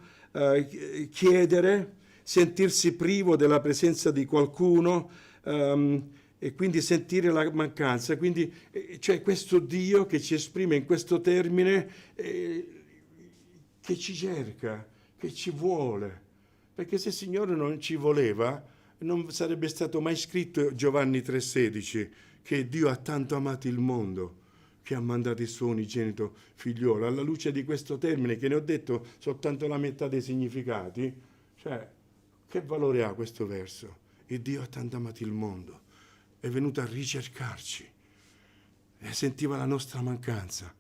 chiedere, sentirsi privo della presenza di qualcuno, e quindi sentire la mancanza. Quindi c'è questo Dio che ci esprime in questo termine, che ci cerca, che ci vuole, perché se il Signore non ci voleva non sarebbe stato mai scritto Giovanni 3,16, che Dio ha tanto amato il mondo che ha mandato il suo unigenito figliolo. Alla luce di questo termine, che ne ho detto soltanto la metà dei significati, cioè, che valore ha questo verso? E Dio ha tanto amato il mondo, è venuto a ricercarci, e sentiva la nostra mancanza,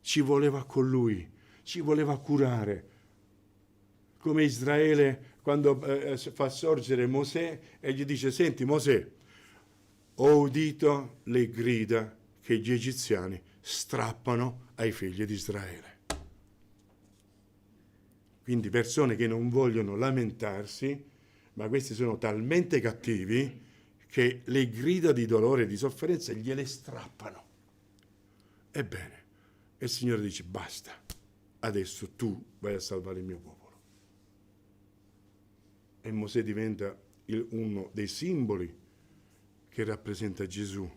ci voleva con Lui, ci voleva curare. Come Israele, quando fa sorgere Mosè e gli dice: senti Mosè, ho udito le grida che gli egiziani strappano ai figli di Israele. Quindi persone che non vogliono lamentarsi, ma questi sono talmente cattivi che le grida di dolore e di sofferenza gliele strappano. Ebbene, il Signore dice: basta, adesso tu vai a salvare il mio popolo. E Mosè diventa uno dei simboli che rappresenta Gesù,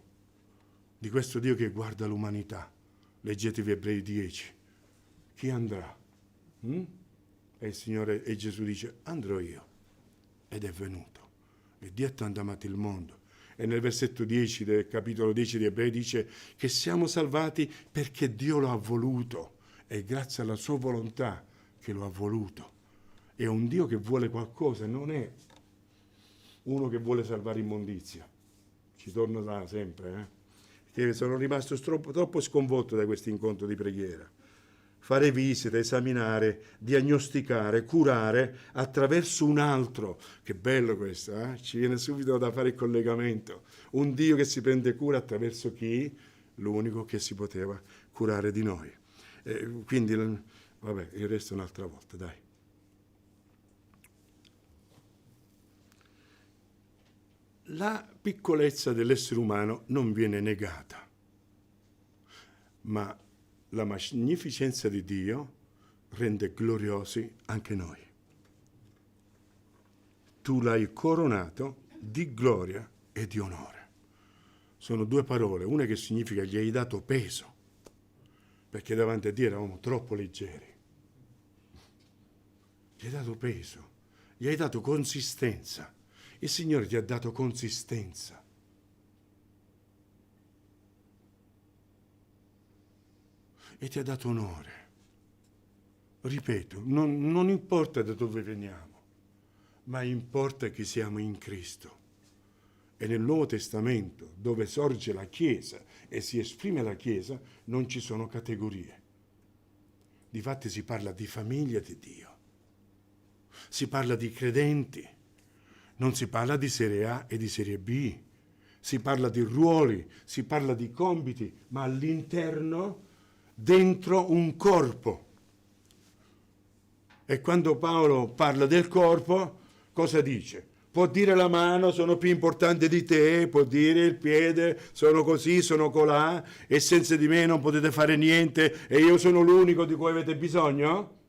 di questo Dio che guarda l'umanità. Leggetevi Ebrei 10. Chi andrà? E il Signore, e Gesù dice: andrò io. Ed è venuto. E Dio ha tanto amato il mondo. E nel versetto 10 del capitolo 10 di Ebrei dice che siamo salvati perché Dio lo ha voluto. È grazie alla sua volontà che lo ha voluto. È un Dio che vuole qualcosa, non è uno che vuole salvare immondizia. Ci torno là sempre, Che sono rimasto troppo sconvolto da questo incontro di preghiera. Fare visite, esaminare, diagnosticare, curare attraverso un altro. Che bello questo, Ci viene subito da fare il collegamento. Un Dio che si prende cura attraverso chi? L'unico che si poteva curare di noi. Quindi, vabbè, il resto un'altra volta, dai. La piccolezza dell'essere umano non viene negata, ma la magnificenza di Dio rende gloriosi anche noi. Tu l'hai coronato di gloria e di onore. Sono due parole, una che significa gli hai dato peso, perché davanti a Dio eravamo troppo leggeri. Gli hai dato peso, gli hai dato consistenza. Il Signore ti ha dato consistenza. E ti ha dato onore. Ripeto, non importa da dove veniamo, ma importa che siamo in Cristo. E nel Nuovo Testamento, dove sorge la Chiesa e si esprime la Chiesa, non ci sono categorie. Difatti si parla di famiglia di Dio. Si parla di credenti. Non si parla di serie A e di serie B, si parla di ruoli, si parla di compiti, ma all'interno, dentro un corpo. E quando Paolo parla del corpo, cosa dice? Può dire la mano, sono più importante di te, può dire il piede, sono così, sono colà, e senza di me non potete fare niente, e io sono l'unico di cui avete bisogno?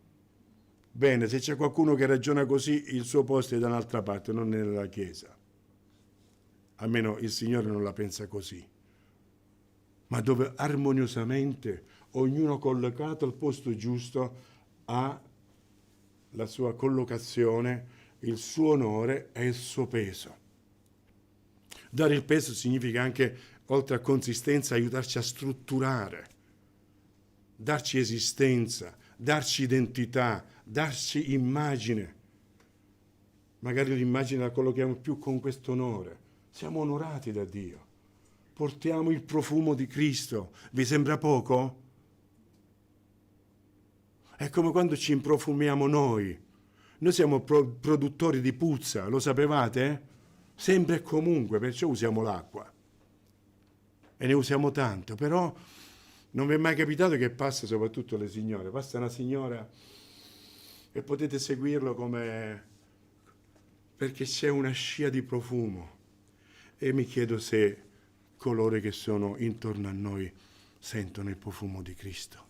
Bene, se c'è qualcuno che ragiona così, il suo posto è da un'altra parte, non nella Chiesa. Almeno il Signore non la pensa così. Ma dove armoniosamente, ognuno collocato al posto giusto, ha la sua collocazione, il suo onore e il suo peso. Dare il peso significa anche, oltre a consistenza, aiutarci a strutturare, darci esistenza, darci identità, darci immagine. Magari l'immagine la collochiamo più con questo onore. Siamo onorati da Dio. Portiamo il profumo di Cristo. Vi sembra poco? È come quando ci improfumiamo noi. Noi siamo produttori di puzza, lo sapevate? Sempre e comunque, perciò usiamo l'acqua. E ne usiamo tanto, però non vi è mai capitato che passa, soprattutto le signore, passa una signora e potete seguirlo come... perché c'è una scia di profumo. E mi chiedo se coloro che sono intorno a noi sentono il profumo di Cristo.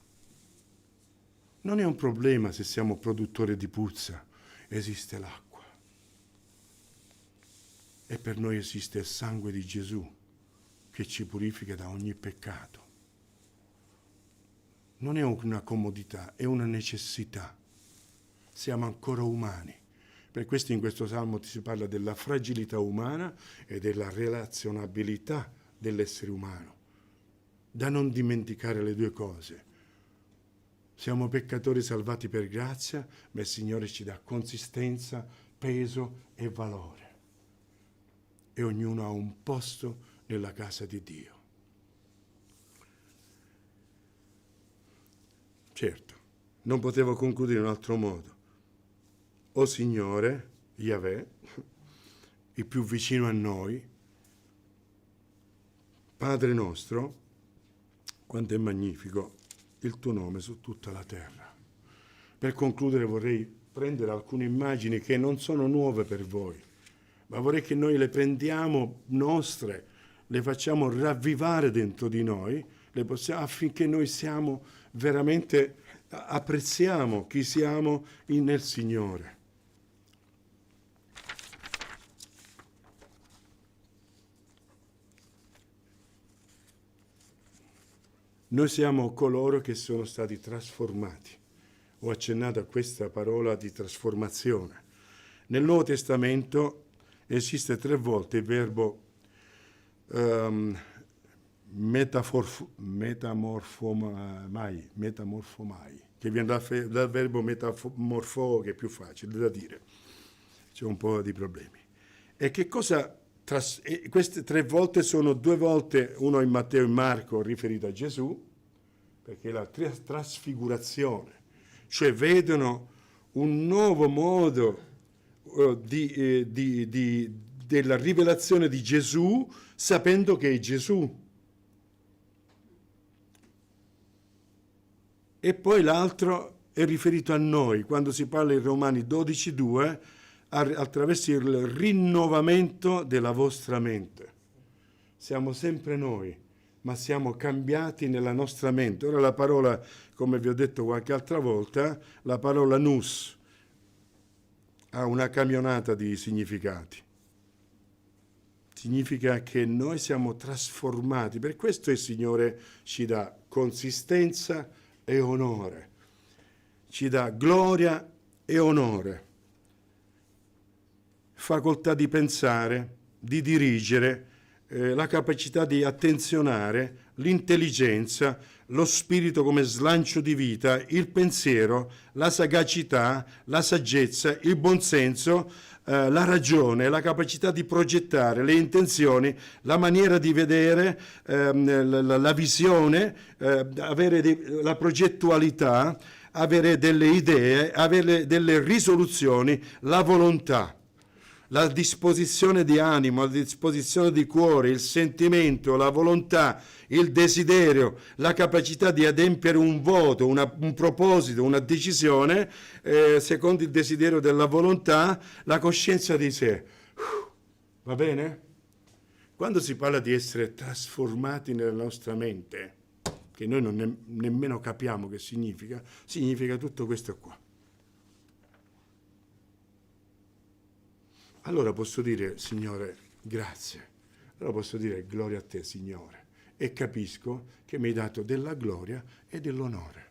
Non è un problema se siamo produttori di puzza, esiste l'acqua. E per noi esiste il sangue di Gesù che ci purifica da ogni peccato. Non è una comodità, è una necessità. Siamo ancora umani. Per questo in questo salmo si parla della fragilità umana e della relazionabilità dell'essere umano. Da non dimenticare le due cose. Siamo peccatori salvati per grazia, ma il Signore ci dà consistenza, peso e valore. E ognuno ha un posto nella casa di Dio. Certo, non potevo concludere in un altro modo. O Signore, Yahweh, il più vicino a noi, Padre nostro, quanto è magnifico il tuo nome su tutta la terra. Per concludere vorrei prendere alcune immagini che non sono nuove per voi, ma vorrei che noi le prendiamo nostre, le facciamo ravvivare dentro di noi, affinché noi siamo veramente, apprezziamo chi siamo nel Signore. Noi siamo coloro che sono stati trasformati. Ho accennato a questa parola di trasformazione. Nel Nuovo Testamento esiste 3 volte il verbo metamorfomai, che viene dal verbo metamorfo, che è più facile da dire. C'è un po' di problemi. E che cosa... queste 3 volte sono 2 volte, uno in Matteo e Marco riferito a Gesù, perché è la trasfigurazione, cioè vedono un nuovo modo della rivelazione di Gesù, sapendo che è Gesù. E poi l'altro è riferito a noi, quando si parla in Romani 12,2, attraverso il rinnovamento della vostra mente. Siamo sempre noi, ma siamo cambiati nella nostra mente. Ora la parola, come vi ho detto qualche altra volta, la parola nous ha una camionata di significati. Significa che noi siamo trasformati, per questo il Signore ci dà consistenza e onore, ci dà gloria e onore, facoltà di pensare, di dirigere, la capacità di attenzionare, l'intelligenza, lo spirito come slancio di vita, il pensiero, la sagacità, la saggezza, il buonsenso, la ragione, la capacità di progettare, le intenzioni, la maniera di vedere, la visione, avere la progettualità, avere delle idee, avere delle risoluzioni, la volontà. la disposizione di animo, la disposizione di cuore, il sentimento, la volontà, il desiderio, la capacità di adempiere un voto, un proposito, una decisione, secondo il desiderio della volontà, la coscienza di sé. Va bene? Quando si parla di essere trasformati nella nostra mente, che noi non nemmeno capiamo che significa tutto questo qua. Allora posso dire, Signore, grazie. Allora posso dire, gloria a te, Signore. E capisco che mi hai dato della gloria e dell'onore.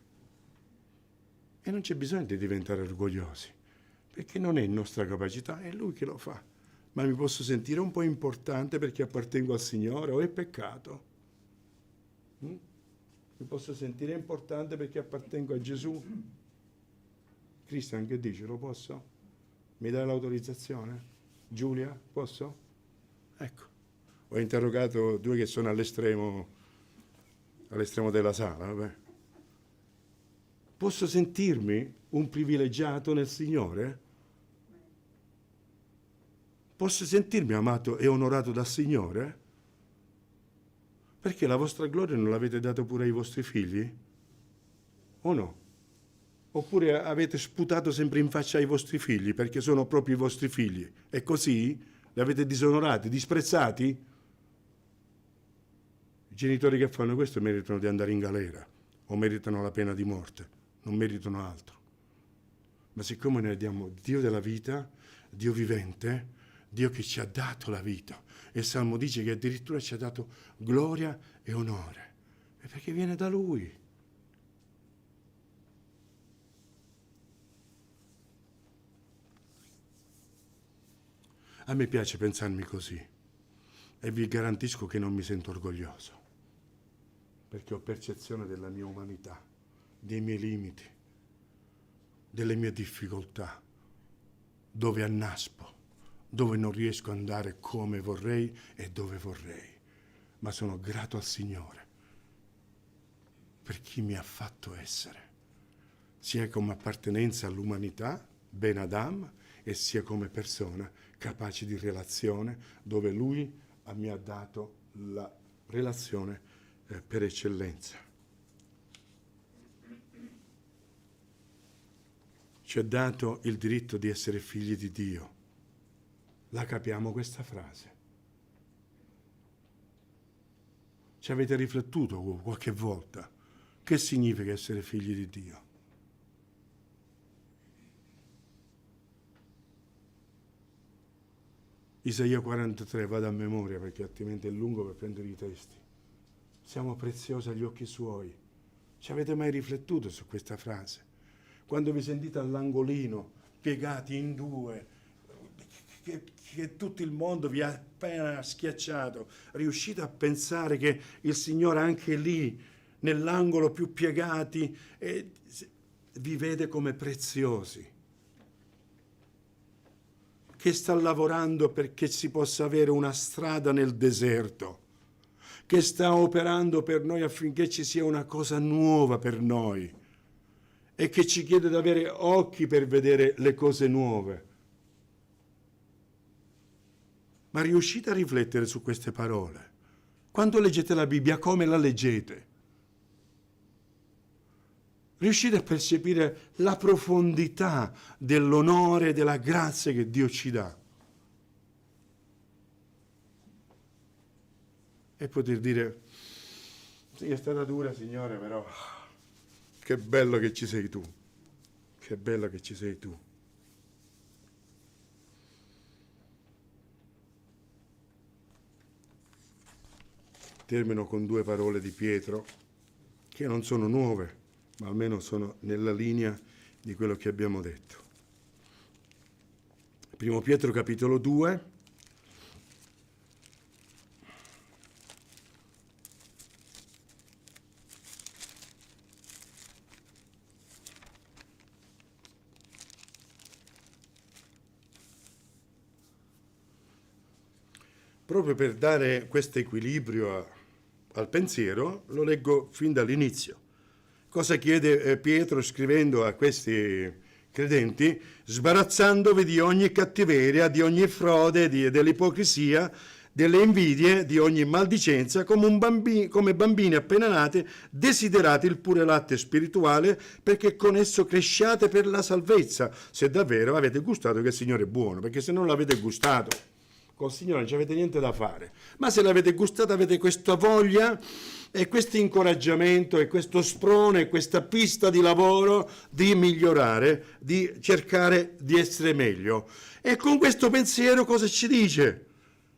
E non c'è bisogno di diventare orgogliosi, perché non è in nostra capacità, è Lui che lo fa. Ma mi posso sentire un po' importante perché appartengo al Signore, o è peccato? Mi posso sentire importante perché appartengo a Gesù? Cristian, che dice? Lo posso? Mi dai l'autorizzazione? Giulia, posso? Ecco, ho interrogato due che sono all'estremo della sala. Vabbè. Posso sentirmi un privilegiato nel Signore? Posso sentirmi amato e onorato dal Signore? Perché la vostra gloria non l'avete data pure ai vostri figli? O no? Oppure avete sputato sempre in faccia ai vostri figli perché sono proprio i vostri figli? E così li avete disonorati, disprezzati? I genitori che fanno questo meritano di andare in galera o meritano la pena di morte, non meritano altro. Ma siccome noi abbiamo Dio della vita, Dio vivente, Dio che ci ha dato la vita, e il Salmo dice che addirittura ci ha dato gloria e onore, è perché viene da Lui. A me piace pensarmi così e vi garantisco che non mi sento orgoglioso, perché ho percezione della mia umanità, dei miei limiti, delle mie difficoltà, dove annaspo, dove non riesco ad andare come vorrei e dove vorrei, ma sono grato al Signore per chi mi ha fatto essere, sia come appartenenza all'umanità, Ben Adam, e sia come persona capace di relazione, dove Lui mi ha dato la relazione per eccellenza. Ci ha dato il diritto di essere figli di Dio. La capiamo questa frase? Ci avete riflettuto qualche volta? Che significa essere figli di Dio? Isaia 43, vado a memoria perché altrimenti è lungo per prendere i testi. Siamo preziosi agli occhi Suoi. Ci avete mai riflettuto su questa frase? Quando vi sentite all'angolino, piegati in due, che tutto il mondo vi ha appena schiacciato, riuscite a pensare che il Signore anche lì, nell'angolo più piegati, vi vede come preziosi, che sta lavorando perché si possa avere una strada nel deserto, che sta operando per noi affinché ci sia una cosa nuova per noi e che ci chiede di avere occhi per vedere le cose nuove. Ma riuscite a riflettere su queste parole? Quando leggete la Bibbia, come la leggete? Riuscite a percepire la profondità dell'onore e della grazia che Dio ci dà? E poter dire, sì, è stata dura, Signore, però che bello che ci sei tu. Che bello che ci sei tu. Termino con due parole di Pietro, che non sono nuove, ma almeno sono nella linea di quello che abbiamo detto. Primo Pietro capitolo 2. Proprio per dare questo equilibrio al pensiero, lo leggo fin dall'inizio. Cosa chiede Pietro scrivendo a questi credenti, sbarazzandovi di ogni cattiveria, di ogni frode, dell'ipocrisia, delle invidie, di ogni maldicenza, come bambini appena nati, desiderate il pure latte spirituale, perché con esso cresciate per la salvezza, se davvero avete gustato che il Signore è buono, perché se non l'avete gustato, col Signore non ci avete niente da fare. Ma se l'avete gustato, avete questa voglia e questo incoraggiamento e questo sprone e questa pista di lavoro di migliorare, di cercare di essere meglio. E con questo pensiero cosa ci dice?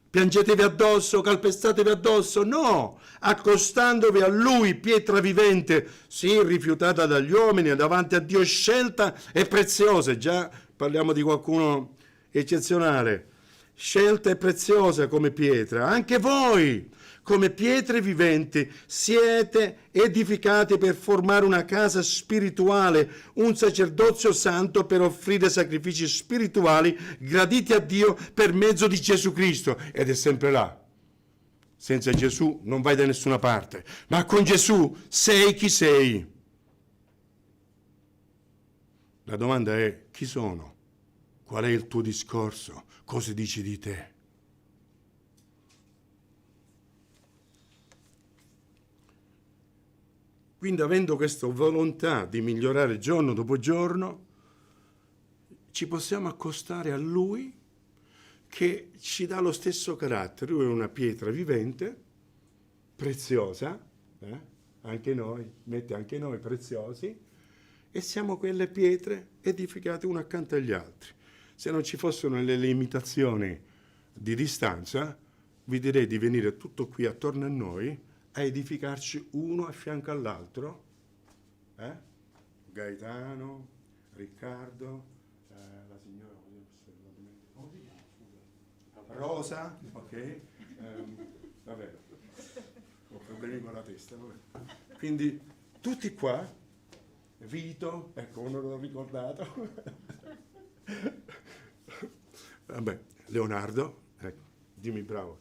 Piangetevi addosso, calpestatevi addosso? No! Accostandovi a Lui, pietra vivente, sì, rifiutata dagli uomini, davanti a Dio scelta e preziosa. Già parliamo di qualcuno eccezionale. Scelta e preziosa come pietra. Anche voi, come pietre viventi, siete edificati per formare una casa spirituale, un sacerdozio santo per offrire sacrifici spirituali graditi a Dio per mezzo di Gesù Cristo. Ed è sempre là. Senza Gesù non vai da nessuna parte, ma con Gesù sei chi sei. La domanda è: chi sono? Qual è il tuo discorso? Cosa dici di te? Quindi, avendo questa volontà di migliorare giorno dopo giorno, ci possiamo accostare a Lui, che ci dà lo stesso carattere. Lui è una pietra vivente, preziosa, anche noi, mette anche noi preziosi, e siamo quelle pietre edificate una accanto agli altri. Se non ci fossero le limitazioni di distanza, vi direi di venire tutto qui attorno a noi a edificarci uno a fianco all'altro. Gaetano, Riccardo, la signora Rosa, ok? Vabbè, ho problemi con la testa, vabbè. Quindi tutti qua, Vito, ecco, non l'ho ricordato. Vabbè, Leonardo, ecco, dimmi bravo.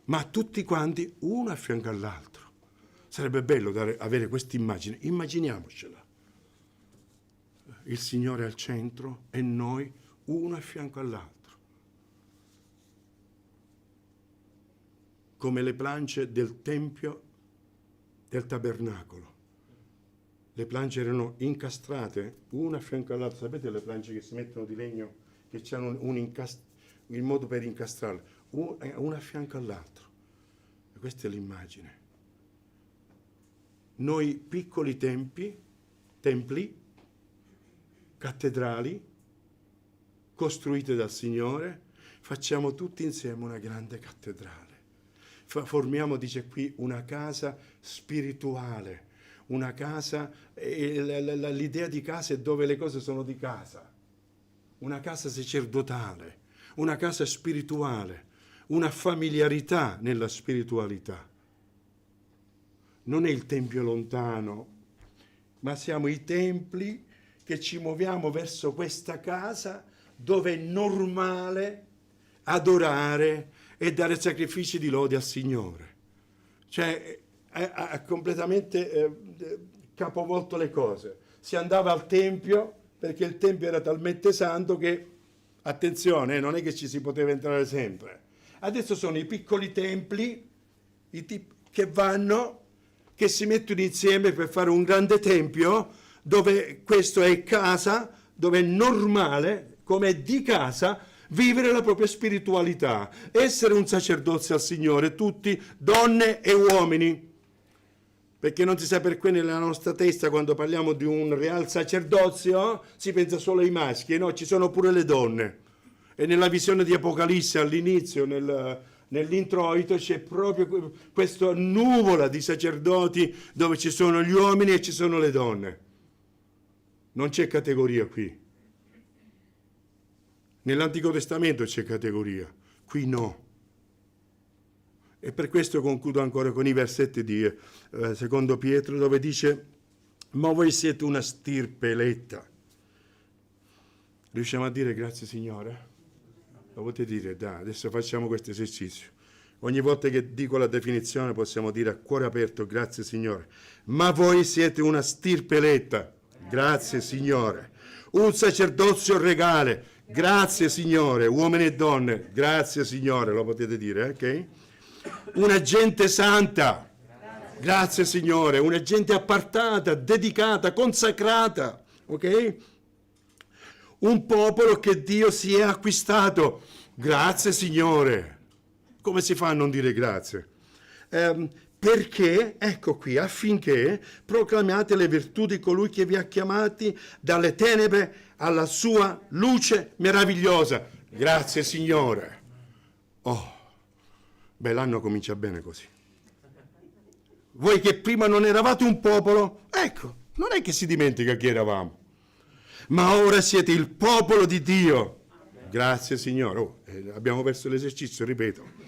Ma tutti quanti uno a fianco all'altro. Sarebbe bello avere questa immagine, immaginiamocela. Il Signore al centro e noi uno a fianco all'altro. Come le plance del Tempio del Tabernacolo. Le plance erano incastrate una a fianco all'altra. Sapete le plance che si mettono di legno, che hanno il modo per incastrarle? Una a fianco all'altro. E questa è l'immagine. Noi piccoli templi, cattedrali, costruite dal Signore, facciamo tutti insieme una grande cattedrale. Formiamo, dice qui, una casa spirituale, una casa, l'idea di casa è dove le cose sono di casa, una casa sacerdotale, una casa spirituale, una familiarità nella spiritualità. Non è il tempio lontano, ma siamo i templi che ci muoviamo verso questa casa dove è normale adorare e dare sacrifici di lode al Signore. Cioè, ha completamente capovolto le cose. Si andava al Tempio perché il Tempio era talmente santo che, attenzione, non è che ci si poteva entrare sempre. Adesso sono i piccoli templi che si mettono insieme per fare un grande tempio dove questo è casa, dove è normale, come è di casa, vivere la propria spiritualità, essere un sacerdozio al Signore, tutti, donne e uomini. Perché non si sa perché nella nostra testa, quando parliamo di un real sacerdozio, si pensa solo ai maschi, no, ci sono pure le donne. E nella visione di Apocalisse all'inizio, nell'introito, c'è proprio questa nuvola di sacerdoti dove ci sono gli uomini e ci sono le donne. Non c'è categoria qui. Nell'Antico Testamento c'è categoria, qui no. E per questo concludo ancora con i versetti di secondo Pietro, dove dice: ma voi siete una stirpe eletta. Riusciamo a dire grazie Signore? Lo potete dire? Dai, adesso facciamo questo esercizio. Ogni volta che dico la definizione possiamo dire a cuore aperto: grazie Signore. Ma voi siete una stirpe eletta. Grazie Signore. Un sacerdozio regale. Grazie Signore. Uomini e donne. Grazie Signore. Lo potete dire, ok? Una gente santa. Grazie Signore. Una gente appartata, dedicata, consacrata. Ok? Un popolo che Dio si è acquistato. Grazie Signore. Come si fa a non dire grazie? Perché, ecco qui, affinché proclamiate le virtù di colui che vi ha chiamati dalle tenebre alla sua luce meravigliosa. Grazie Signore. Oh, beh, l'anno comincia bene così. Voi che prima non eravate un popolo, ecco, non è che si dimentica chi eravamo, ma ora siete il popolo di Dio. Grazie Signore. Oh, abbiamo perso l'esercizio, ripeto.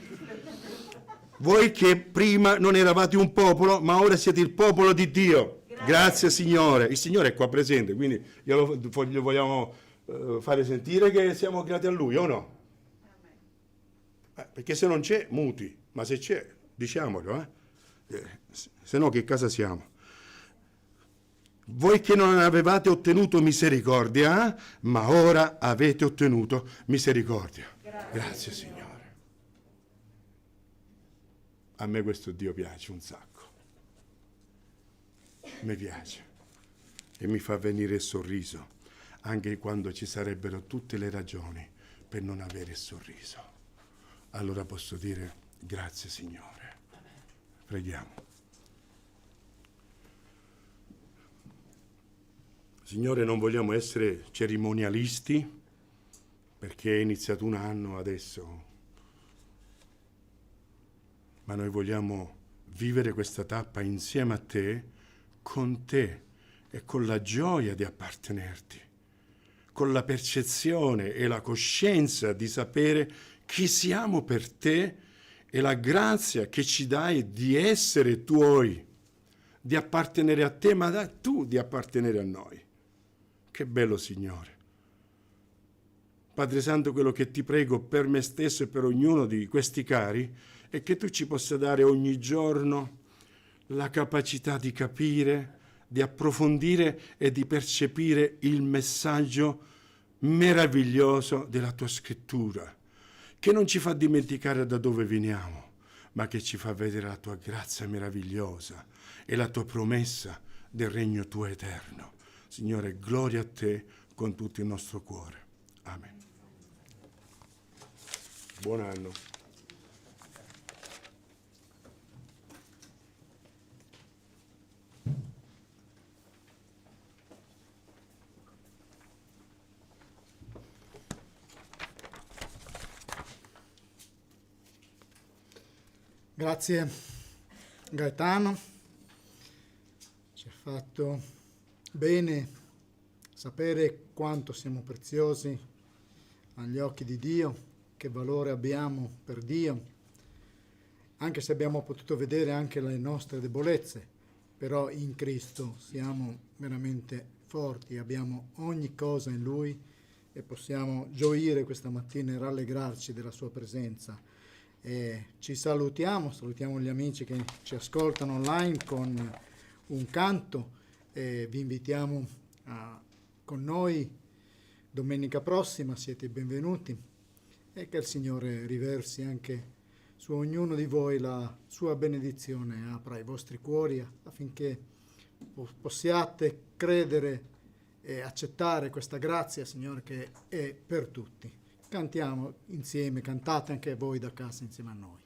Voi che prima non eravate un popolo, ma ora siete il popolo di Dio. Grazie Signore. Il Signore è qua presente, quindi glielo vogliamo fare sentire che siamo grati a Lui, o no? Perché se non c'è, muti. Ma se c'è, diciamolo. Se no, che casa siamo? Voi che non avevate ottenuto misericordia, ma ora avete ottenuto misericordia. Grazie Signore. A me questo Dio piace un sacco. Mi piace. E mi fa venire il sorriso, anche quando ci sarebbero tutte le ragioni per non avere il sorriso. Allora posso dire grazie Signore. Preghiamo. Signore, non vogliamo essere cerimonialisti, perché è iniziato un anno adesso, ma noi vogliamo vivere questa tappa insieme a te, con te e con la gioia di appartenerti, con la percezione e la coscienza di sapere chi siamo per te e la grazia che ci dai di essere tuoi, di appartenere a te, ma tu di appartenere a noi. Che bello, Signore. Padre Santo, quello che ti prego per me stesso e per ognuno di questi cari è che tu ci possa dare ogni giorno la capacità di capire, di approfondire e di percepire il messaggio meraviglioso della tua scrittura, che non ci fa dimenticare da dove veniamo, ma che ci fa vedere la tua grazia meravigliosa e la tua promessa del regno tuo eterno. Signore, gloria a te con tutto il nostro cuore. Amen. Buon anno. Grazie Gaetano, ci ha fatto bene sapere quanto siamo preziosi agli occhi di Dio, che valore abbiamo per Dio, anche se abbiamo potuto vedere anche le nostre debolezze, però in Cristo siamo veramente forti, abbiamo ogni cosa in Lui e possiamo gioire questa mattina e rallegrarci della Sua presenza. Ci salutiamo gli amici che ci ascoltano online con un canto e vi invitiamo con noi domenica prossima, siete benvenuti e che il Signore riversi anche su ognuno di voi la sua benedizione, apra i vostri cuori affinché possiate credere e accettare questa grazia, Signore, che è per tutti. Cantiamo insieme, cantate anche voi da casa insieme a noi.